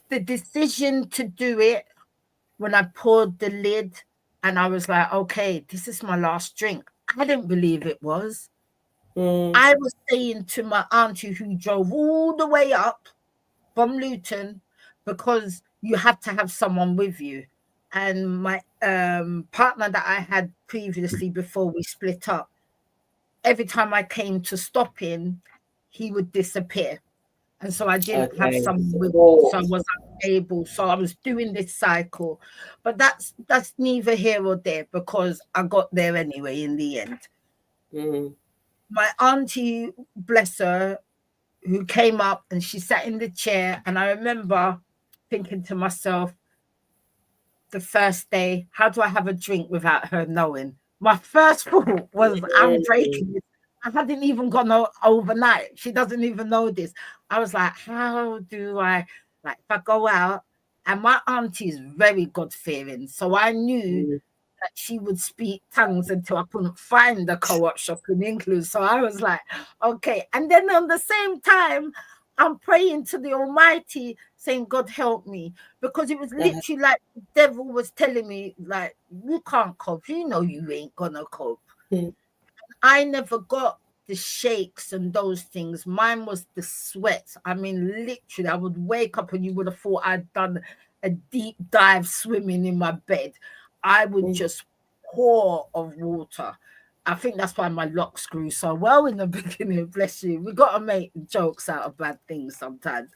[SPEAKER 2] the decision to do it, when I poured the lid and I was like, okay, this is my last drink. I didn't believe it was.
[SPEAKER 1] mm,
[SPEAKER 2] I was saying to my auntie who drove all the way up from Luton, because you had to have someone with you. And my partner that I had previously before we split up, every time I came to stop him, he would disappear. And so I didn't have
[SPEAKER 1] okay.
[SPEAKER 2] someone with me. So I
[SPEAKER 1] Support.
[SPEAKER 2] was unable. So I was doing this cycle. But that's neither here or there, because I got there anyway in the end.
[SPEAKER 1] Mm,
[SPEAKER 2] My auntie, bless her, who came up and she sat in the chair. And I remember thinking to myself, the first day, how do I have a drink without her knowing? My first thought was, I'm
[SPEAKER 1] mm,
[SPEAKER 2] breaking it. I hadn't even gone overnight. She doesn't even know this. I was like, how do I, like, if I go out, and my auntie is very God fearing. So I knew
[SPEAKER 1] mm,
[SPEAKER 2] that she would speak tongues until I couldn't find the co-op shop in England. So I was like, okay. And then on the same time, I'm praying to the Almighty, saying, God help me. Because it was
[SPEAKER 1] uh,
[SPEAKER 2] literally like the devil was telling me, like, you can't cope. You know you ain't gonna cope.
[SPEAKER 1] mm,
[SPEAKER 2] I never got the shakes and those things. Mine was the sweats. I mean, literally, I would wake up and you would have thought I'd done a deep dive swimming in my bed. I would
[SPEAKER 1] mm,
[SPEAKER 2] just pour of water. I think that's why my locks grew so well in the beginning. Bless you. We got to make jokes out of bad things sometimes.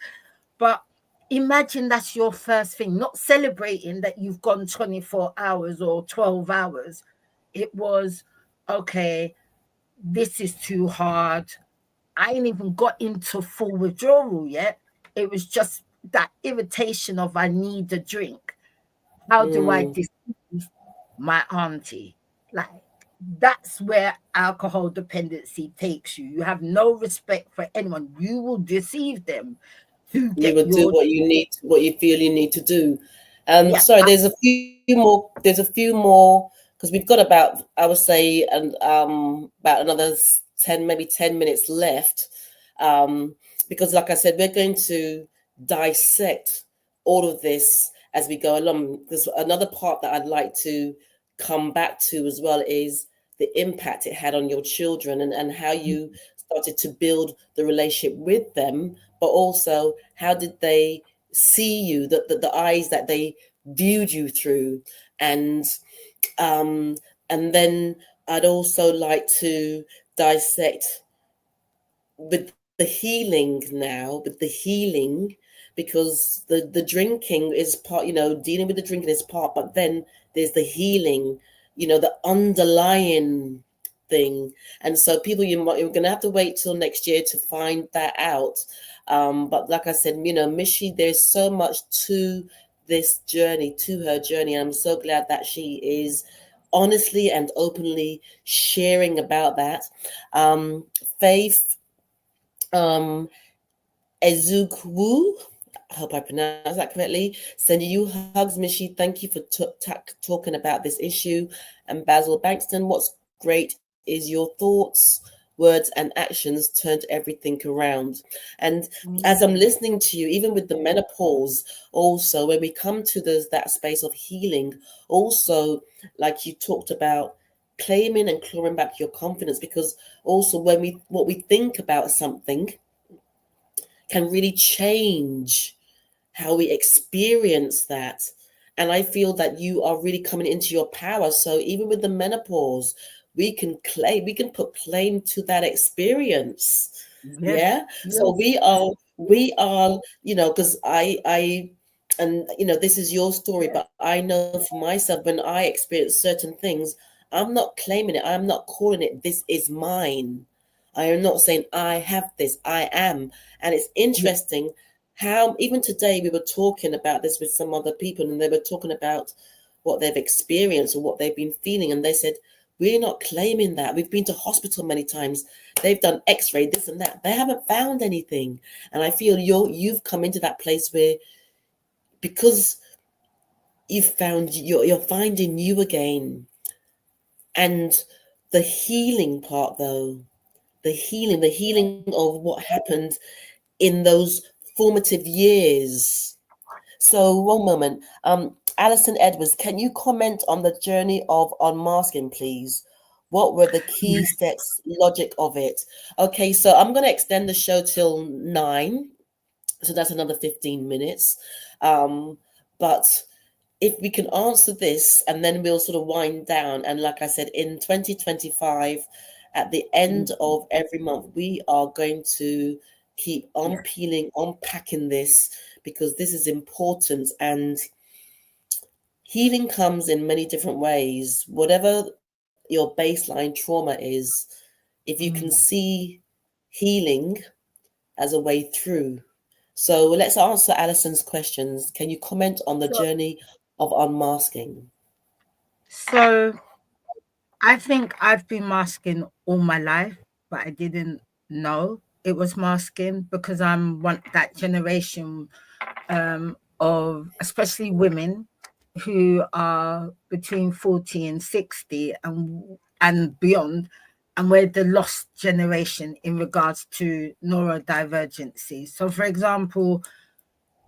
[SPEAKER 2] But imagine that's your first thing, not celebrating that you've gone 24 hours or 12 hours. It was, okay, this is too hard. I ain't even got into full withdrawal yet. It was just that irritation of I need a drink. How do I
[SPEAKER 1] mm.
[SPEAKER 2] deceive my auntie? Like, that's where alcohol dependency takes you. You have no respect for anyone. You will deceive them to
[SPEAKER 1] You
[SPEAKER 2] get
[SPEAKER 1] would do
[SPEAKER 2] your,
[SPEAKER 1] what you need, what you feel you need to do.
[SPEAKER 2] yeah.
[SPEAKER 1] Sorry, there's a few more. There's a few more because we've got about, I would say, and about another 10 maybe 10 minutes left. Because, like I said, we're going to dissect all of this as we go along. There's another part that I'd like to come back to as well is the impact it had on your children and how you started to build the relationship with them, but also how did they see you, the eyes that they viewed you through, and um, and then I'd also like to dissect with the healing now, with the healing, because the drinking is part, dealing with the drinking is part, but then there's the healing, the underlying thing. And so people, you're going to have to wait till next year to find that out. But like I said, Michi, there's so much to this journey, to her journey. I'm so glad that she is honestly and openly sharing about that. Faith Ezugwu, I hope I pronounced that correctly. Sending you hugs, Michi. Thank you for talking about this issue. And Basil Bankston, what's great is your thoughts, words, and actions turned everything around. And as I'm listening to you, even with the menopause, also when we come to that space of healing, also like you talked about, claiming and clawing back your confidence, because also what we think about something can really change how we experience that. And I feel that you are really coming into your power. So even with the menopause, we can put claim to that experience.
[SPEAKER 2] Yes,
[SPEAKER 1] Yeah. So
[SPEAKER 2] yes,
[SPEAKER 1] we are, because and this is your story, but I know for myself, when I experience certain things, I'm not claiming it. I'm not calling it, this is mine. I am not saying I have this, I am. And it's
[SPEAKER 2] yes,
[SPEAKER 1] interesting how even today we were talking about this with some other people, and they were talking about what they've experienced or what they've been feeling. And they said, we're not claiming that. We've been to hospital many times. They've done x-ray, this and that. They haven't found anything. And I feel you've come into that place where, because you're finding you again. And the healing part, though, the healing of what happened in those formative years. So one moment, Alison Edwards, can you comment on the journey of unmasking, please? What were the key steps, logic of it? Okay, so I'm going to extend the show till 9, so that's another 15 minutes. But if we can answer this, and then we'll sort of wind down. And like I said, in 2025, at the end of every month, we are going to keep on
[SPEAKER 2] yes.
[SPEAKER 1] peeling, unpacking this, because this is important. And healing comes in many different ways. Whatever your baseline trauma is, if you can
[SPEAKER 2] Mm.
[SPEAKER 1] see healing as a way through. So let's answer Alison's questions. Can you comment on the
[SPEAKER 2] So,
[SPEAKER 1] journey of unmasking?
[SPEAKER 2] so I think I've been masking all my life, but I didn't know it was masking because I'm one that generation of especially women who are between 40 and 60 and beyond, and we're the lost generation in regards to neurodivergency. So for example,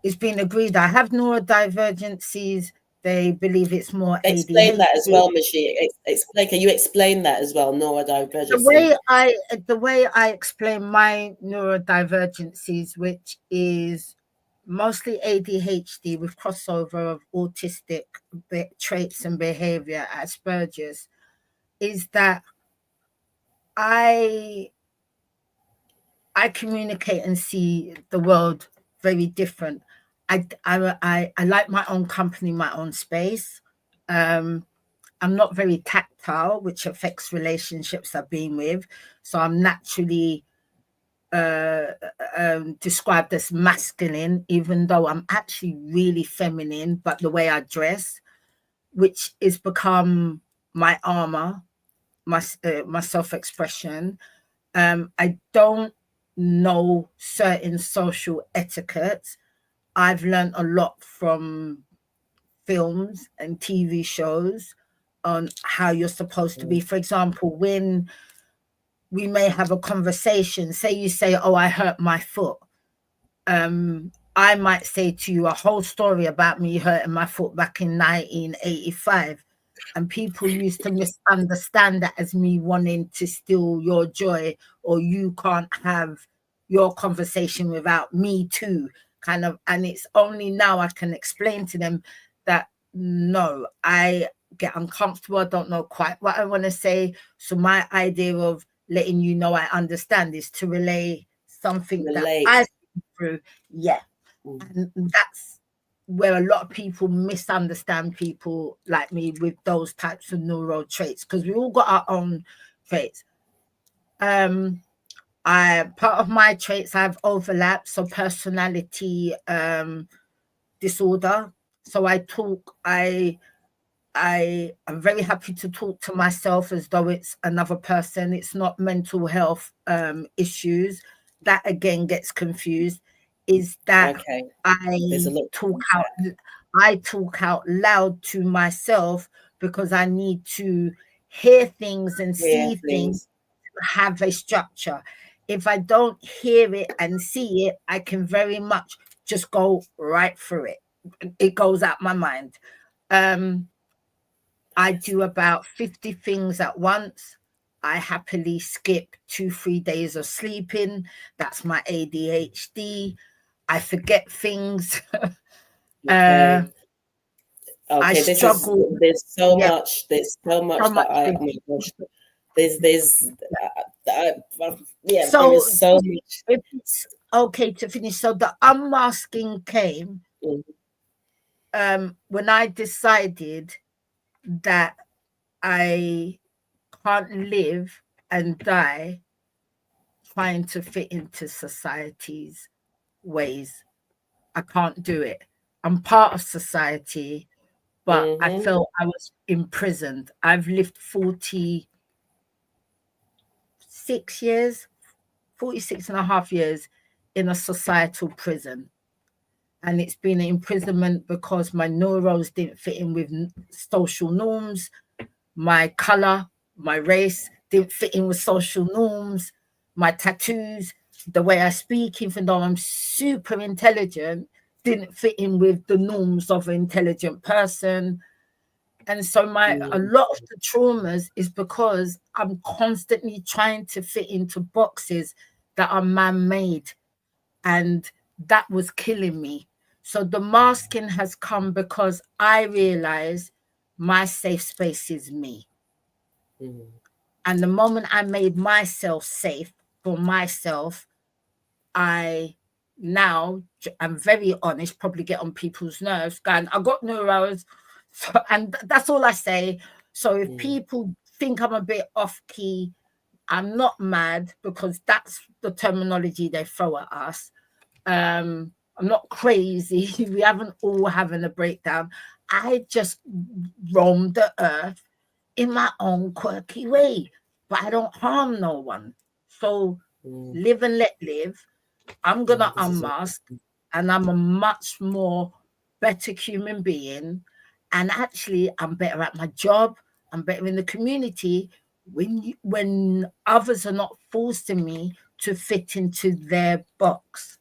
[SPEAKER 2] it's been agreed I have neurodivergencies. They believe it's more
[SPEAKER 1] Explain that as
[SPEAKER 2] ADHD.
[SPEAKER 1] well, Michi. Explain. Can you explain that as well?
[SPEAKER 2] The
[SPEAKER 1] Neurodivergency.
[SPEAKER 2] way I the way I explain my neurodivergencies, which is mostly ADHD with crossover of autistic traits and behavior, Asperger's, is that I I communicate and see the world very different. I like my own company, my own space. Um, I'm not very tactile, which affects relationships I've been with. So I'm naturally uh, described as masculine, even though I'm actually really feminine. But the way I dress, which is become my armor, my self expression. I don't know certain social etiquettes. I've learned a lot from films and TV shows on how you're supposed to be. For example, when we may have a conversation, say you say, "Oh, I hurt my foot." I might say to you a whole story about me hurting my foot back in 1985. And people used to misunderstand that as me wanting to steal your joy, or you can't have your conversation without me too, kind of. And it's only now I can explain to them that no, I get uncomfortable. I don't know quite what I want to say. So my idea of letting you know I understand is to relay something that
[SPEAKER 1] Relate.
[SPEAKER 2] I've been through. Yeah.
[SPEAKER 1] Mm.
[SPEAKER 2] And where a lot of people misunderstand people like me with those types of neural traits, because we all got our own traits. I Part of my traits I have overlap, so personality disorder. So I am very happy to talk to myself as though it's another person. It's not mental health issues. That again gets confused. Is that
[SPEAKER 1] Okay. There's a
[SPEAKER 2] I
[SPEAKER 1] lot
[SPEAKER 2] talk
[SPEAKER 1] to
[SPEAKER 2] out
[SPEAKER 1] that.
[SPEAKER 2] I talk out loud to myself because I need to hear things and
[SPEAKER 1] Hear
[SPEAKER 2] see things,
[SPEAKER 1] things.
[SPEAKER 2] have a structure. If I don't hear it and see it, I can very much just go right through it. It goes out my mind. Um, I do about 50 things at once. I happily skip 2, 3 days of sleeping. That's my ADHD. I forget things. uh,
[SPEAKER 1] Okay.
[SPEAKER 2] I
[SPEAKER 1] Okay. This is
[SPEAKER 2] struggle.
[SPEAKER 1] there's so
[SPEAKER 2] Yeah,
[SPEAKER 1] much. There's so
[SPEAKER 2] so
[SPEAKER 1] much that
[SPEAKER 2] much
[SPEAKER 1] I.
[SPEAKER 2] things.
[SPEAKER 1] Oh my gosh. There's. Yeah. There
[SPEAKER 2] So
[SPEAKER 1] is so much.
[SPEAKER 2] if it's okay to finish, so the unmasking came
[SPEAKER 1] Mm,
[SPEAKER 2] when I decided that I can't live and die trying to fit into society's ways. I can't do it. I'm part of society, but I
[SPEAKER 1] mm-hmm.
[SPEAKER 2] felt I was imprisoned. I've lived 46 years, 46 and a half years in a societal prison. And it's been an imprisonment because my neurons didn't fit in with social norms. My color, my race didn't fit in with social norms. My tattoos, the way I speak, even though I'm super intelligent, didn't fit in with the norms of an intelligent person. And so a
[SPEAKER 1] Mm,
[SPEAKER 2] lot of the traumas is because I'm constantly trying to fit into boxes that are man-made, and that was killing me. So the masking has come because I realize my safe space is me.
[SPEAKER 1] mm,
[SPEAKER 2] And the moment I made myself safe for myself, I now, I'm very honest, probably get on people's nerves, going, I got neuros. So, and that's all I say. So if
[SPEAKER 1] mm.
[SPEAKER 2] people think I'm a bit off key, I'm not mad, because that's the terminology they throw at us. I'm not crazy. We haven't all having a breakdown. I just roam the earth in my own quirky way, but I don't harm no one. So
[SPEAKER 1] Mm,
[SPEAKER 2] live and let live. I'm
[SPEAKER 1] mm,
[SPEAKER 2] gonna
[SPEAKER 1] this is
[SPEAKER 2] unmask, and I'm a much more better human being. And actually, I'm better at my job. I'm better in the community when others are not forcing me to fit into their box.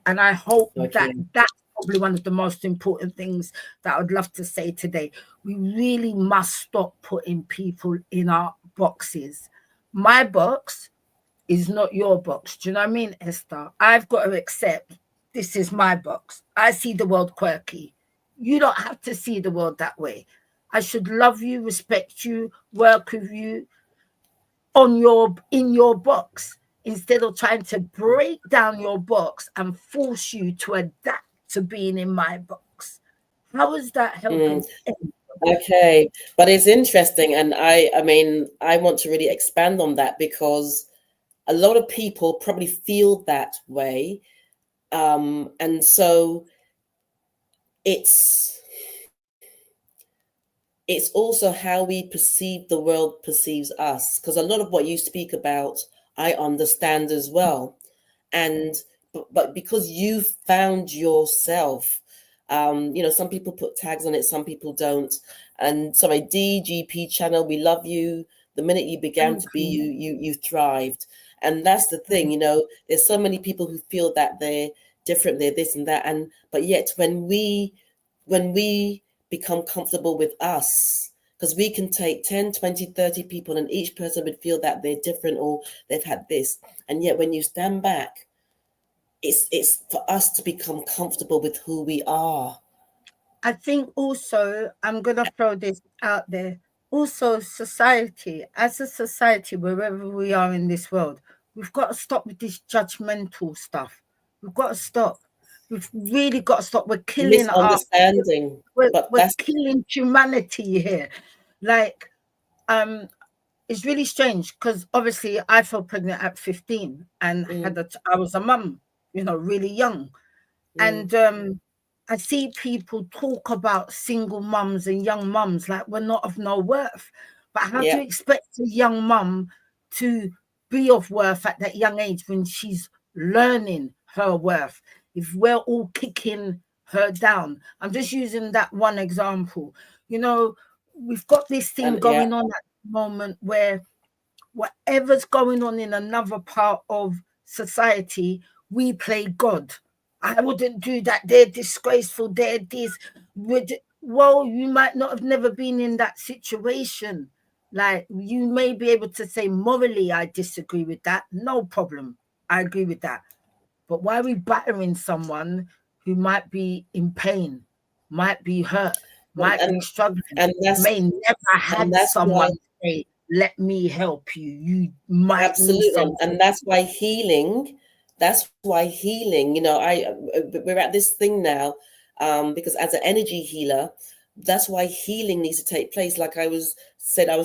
[SPEAKER 2] And I hope that
[SPEAKER 1] okay.
[SPEAKER 2] that's probably one of the most important things that I would love to say today. We really must stop putting people in our boxes. My box is not your box. Do you know what I mean, Esther? I've got to accept this is my box. I see the world quirky. You don't have to see the world that way. I should love you, respect you, work with you on your in your box, instead of trying to break down your box and force you to adapt to being in my box. How is that
[SPEAKER 1] Mm,
[SPEAKER 2] helping anybody?
[SPEAKER 1] okay. But it's interesting, and I mean, I want to really expand on that because a lot of people probably feel that way, and so it's it's also how we perceive the world perceives us, because a lot of what you speak about I understand as well. And but because you found yourself, some people put tags on it, some people don't. And so a DGP channel, we love you. The minute you began
[SPEAKER 2] Thank
[SPEAKER 1] to be
[SPEAKER 2] you.
[SPEAKER 1] you thrived. And that's the thing, there's so many people who feel that they're different, they're this and that. And but yet when we become comfortable with us, because we can take 10, 20, 30 people and each person would feel that they're different or they've had this. And yet when you stand back, it's for us to become comfortable with who we are.
[SPEAKER 2] I think also, I'm going to throw this out there. Also, society, as a society, wherever we are in this world, we've got to stop with this judgmental stuff. We've got to stop. We've really got to stop. We're killing our,
[SPEAKER 1] misunderstanding. But
[SPEAKER 2] we're
[SPEAKER 1] that's
[SPEAKER 2] killing humanity here. Like, it's really strange because obviously I fell pregnant at 15 and I was a mum, really young. And I see people talk about single mums and young mums like we're not of no worth. But how do
[SPEAKER 1] yeah.
[SPEAKER 2] you expect a young mum to be of worth at that young age when she's learning her worth? If we're all kicking her down, I'm just using that one example. We've got this thing
[SPEAKER 1] And yeah.
[SPEAKER 2] going on at the moment where whatever's going on in another part of society, we play God. I wouldn't do that. They're disgraceful. They're this. Well, you might not have never been in that situation. Like, you may be able to say morally, I disagree with that. No problem. I agree with that. But why are we battering someone who might be in pain, might be hurt, might be
[SPEAKER 1] and
[SPEAKER 2] struggling,
[SPEAKER 1] and that's
[SPEAKER 2] may never
[SPEAKER 1] and
[SPEAKER 2] had
[SPEAKER 1] that's why.
[SPEAKER 2] someone say, let me help you. You might need
[SPEAKER 1] Absolutely,
[SPEAKER 2] something.
[SPEAKER 1] and that's why healing. That's why healing. We're at this thing now, because as an energy healer, that's why healing needs to take place. Like I was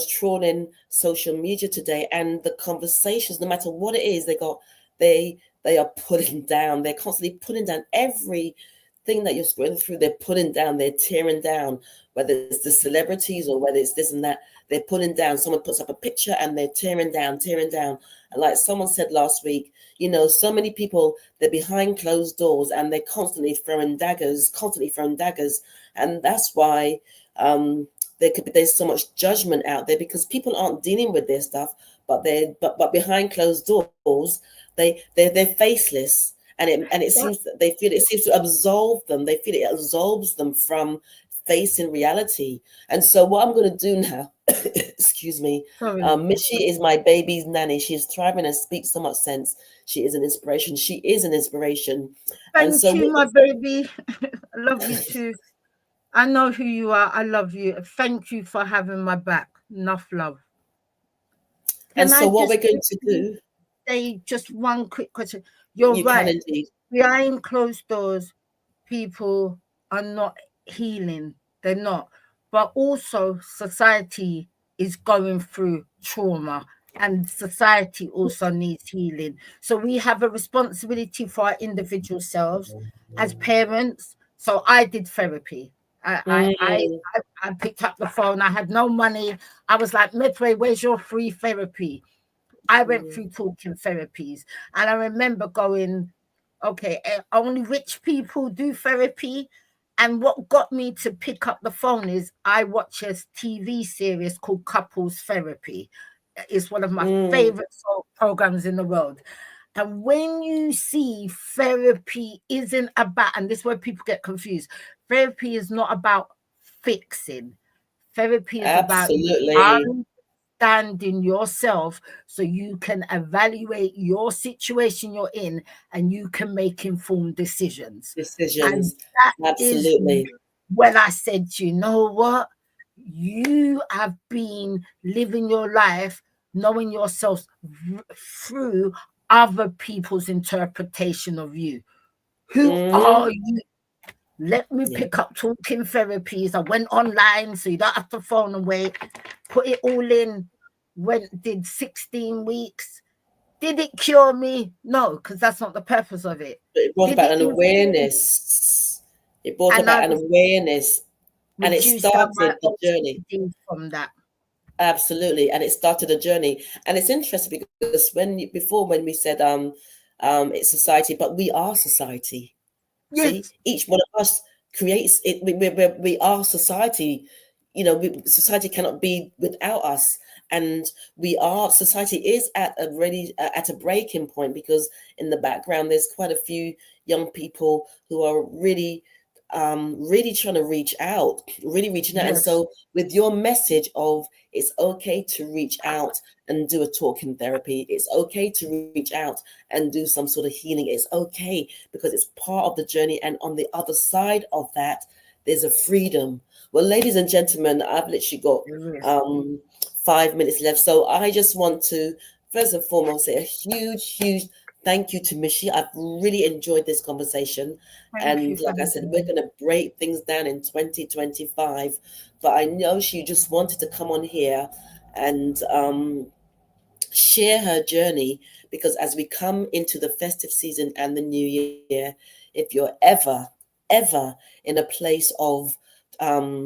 [SPEAKER 1] trawling social media today, and the conversations, no matter what it is, they are putting down. They're constantly putting down everything that you're scrolling through. They're putting down. They're tearing down. Whether it's the celebrities or whether it's this and that, they're putting down. Someone puts up a picture and they're tearing down, tearing down. And like someone said last week, so many people, they're behind closed doors and they're constantly throwing daggers. And that's why there's so much judgment out there, because people aren't dealing with their stuff, but behind closed doors, they're faceless. And it
[SPEAKER 2] That,
[SPEAKER 1] seems that they feel it seems to absolve them. They feel it absolves them from facing reality. And so what I'm going to do now, excuse me,
[SPEAKER 2] sorry.
[SPEAKER 1] Michi is my baby's nanny. She is thriving and speaks so much sense. She is an inspiration. She is an inspiration. And
[SPEAKER 2] Thank
[SPEAKER 1] so
[SPEAKER 2] you, my baby. I love you too. I know who you are. I love you. Thank you for having my back. Enough love. Can I
[SPEAKER 1] what we're
[SPEAKER 2] just
[SPEAKER 1] going to
[SPEAKER 2] quickly
[SPEAKER 1] do,
[SPEAKER 2] say just one quick question? You're
[SPEAKER 1] you can
[SPEAKER 2] right.
[SPEAKER 1] indeed.
[SPEAKER 2] Behind closed doors, people are not healing. They're not. But also, society is going through trauma, and society also needs healing. So we have a responsibility for our individual selves as parents. So I did therapy. I I I,
[SPEAKER 1] Mm,
[SPEAKER 2] I picked up the phone. I had no money. I was like, Midway, where's your free therapy? I went
[SPEAKER 1] mm,
[SPEAKER 2] through talking therapies, and I remember going, okay, only rich people do therapy. And what got me to pick up the phone is I watch a TV series called Couples Therapy. It's one of my
[SPEAKER 1] mm,
[SPEAKER 2] favorite programs in the world. And when you see therapy isn't about, and this is where people get confused, therapy is not about fixing. Therapy is about you
[SPEAKER 1] absolutely.
[SPEAKER 2] understanding yourself so you can evaluate your situation you're in and you can make informed decisions. And
[SPEAKER 1] Decisions.
[SPEAKER 2] that is
[SPEAKER 1] Absolutely.
[SPEAKER 2] when I said, you know what? You have been living your life knowing yourself through other people's interpretation of you. Who
[SPEAKER 1] Mm,
[SPEAKER 2] are you? Let me
[SPEAKER 1] yeah.
[SPEAKER 2] pick up talking therapies. I went online so you don't have to phone and wait. Put it all in. Did 16 weeks. Did it cure me? No, because that's not the purpose of it.
[SPEAKER 1] But it brought
[SPEAKER 2] Did
[SPEAKER 1] about
[SPEAKER 2] it
[SPEAKER 1] an
[SPEAKER 2] inform?
[SPEAKER 1] awareness. It brought
[SPEAKER 2] And I
[SPEAKER 1] about an awareness, and it
[SPEAKER 2] reduced down my
[SPEAKER 1] started the journey.
[SPEAKER 2] OCD from that.
[SPEAKER 1] Absolutely, and it started a journey. And it's interesting because when we said it's society, but we are society. See,
[SPEAKER 2] Yes,
[SPEAKER 1] each one of us creates it. We are society. Society cannot be without us, and society is at a breaking point, because in the background there's quite a few young people who are really trying to reach out, really reaching out. And
[SPEAKER 2] yes,
[SPEAKER 1] so with your message of it's okay to reach out and do a talking therapy, it's okay to reach out and do some sort of healing, it's okay, because it's part of the journey. And on the other side of that, there's a freedom. Well, ladies and gentlemen, I've literally got
[SPEAKER 2] yes.
[SPEAKER 1] um 5 minutes left, so I just want to first and foremost say a huge Thank you to Michi. I've really enjoyed this conversation.
[SPEAKER 2] Thank you
[SPEAKER 1] And
[SPEAKER 2] for
[SPEAKER 1] like I said,
[SPEAKER 2] having
[SPEAKER 1] we're
[SPEAKER 2] me.
[SPEAKER 1] going to break things down in 2025. But I know she just wanted to come on here and share her journey, because as we come into the festive season and the new year, if you're ever in a place of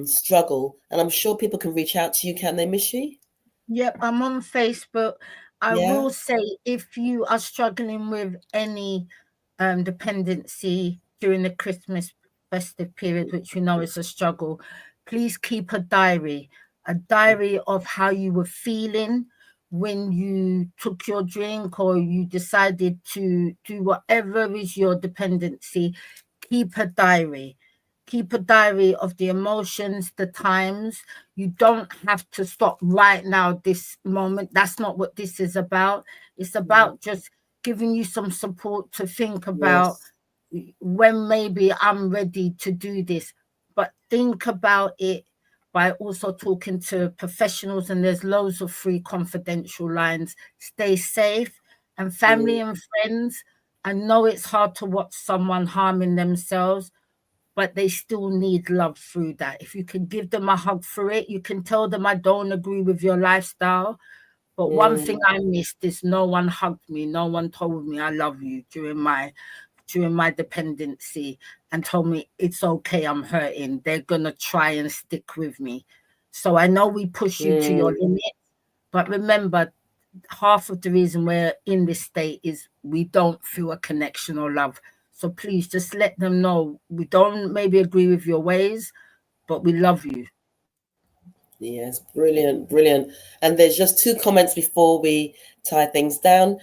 [SPEAKER 1] struggle, and I'm sure people can reach out to you, can they, Michi?
[SPEAKER 2] Yep, I'm on Facebook. I
[SPEAKER 1] Yeah.
[SPEAKER 2] will say if you are struggling with any dependency during the Christmas festive period, which we know is a struggle, please keep a diary of how you were feeling when you took your drink or you decided to do whatever is your dependency. Keep a diary. Keep a diary of the emotions, the times. You don't have to stop right now, this moment. That's not what this is about. It's
[SPEAKER 1] Mm.
[SPEAKER 2] about just giving you some support to think about
[SPEAKER 1] Yes.
[SPEAKER 2] when maybe I'm ready to do this. But think about it by also talking to professionals, and there's loads of free confidential lines. Stay safe, and family
[SPEAKER 1] Mm.
[SPEAKER 2] and friends. I know it's hard to watch someone harming themselves, but they still need love through that. If you can give them a hug through it, you can tell them, I don't agree with your lifestyle. But one thing
[SPEAKER 1] Mm.
[SPEAKER 2] I missed is no one hugged me, no one told me I love you during my dependency and told me it's okay, I'm hurting. They're gonna try and stick with me. So I know we push you to your
[SPEAKER 1] Mm.
[SPEAKER 2] limit, but remember, half of the reason we're in this state is we don't feel a connection or love. So please just let them know we don't maybe agree with your ways, but we love you.
[SPEAKER 1] Yes, brilliant, brilliant. And there's just two comments before we tie things down.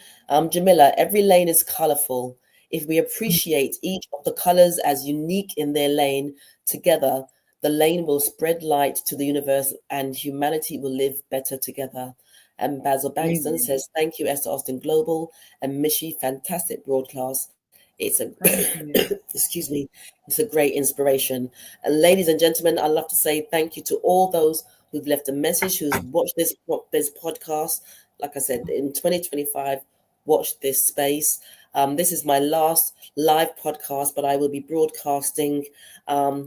[SPEAKER 1] Jamila, every lane is colorful. If we appreciate each of the colors as unique in their lane, together, the lane will spread light to the universe and humanity will live better together. And Basil Bankston
[SPEAKER 2] Amen.
[SPEAKER 1] says, thank you, Esther Austin Global and Michi, fantastic broadcast. It's a,
[SPEAKER 2] Thank you.
[SPEAKER 1] excuse me, it's a great inspiration. And ladies and gentlemen, I'd love to say thank you to all those who've left a message, who's watched this podcast. Like I said, in 2025, watch this space. This is my last live podcast, but I will be broadcasting,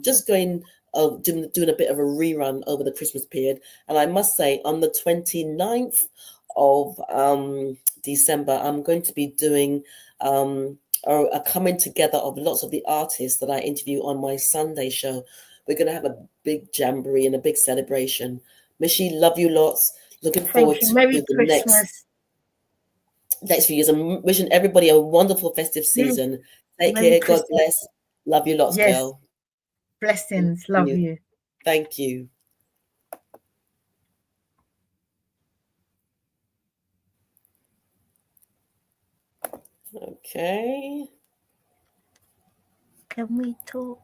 [SPEAKER 1] just doing a bit of a rerun over the Christmas period. And I must say, on the 29th of December, I'm going to be doing a coming together of lots of the artists that I interview on my Sunday show. We're going to have a big jamboree and a big celebration. Michi, love you lots. Looking forward
[SPEAKER 2] Thank you.
[SPEAKER 1] to
[SPEAKER 2] Merry
[SPEAKER 1] the
[SPEAKER 2] Christmas.
[SPEAKER 1] next few years. I'm wishing everybody a wonderful festive
[SPEAKER 2] Yes.
[SPEAKER 1] season. Take
[SPEAKER 2] Merry
[SPEAKER 1] care. God
[SPEAKER 2] Christmas.
[SPEAKER 1] bless. Love you lots,
[SPEAKER 2] Yes.
[SPEAKER 1] girl. Thank
[SPEAKER 2] Blessings. Love
[SPEAKER 1] you.
[SPEAKER 2] you.
[SPEAKER 1] Thank you. Okay.
[SPEAKER 2] Can we talk?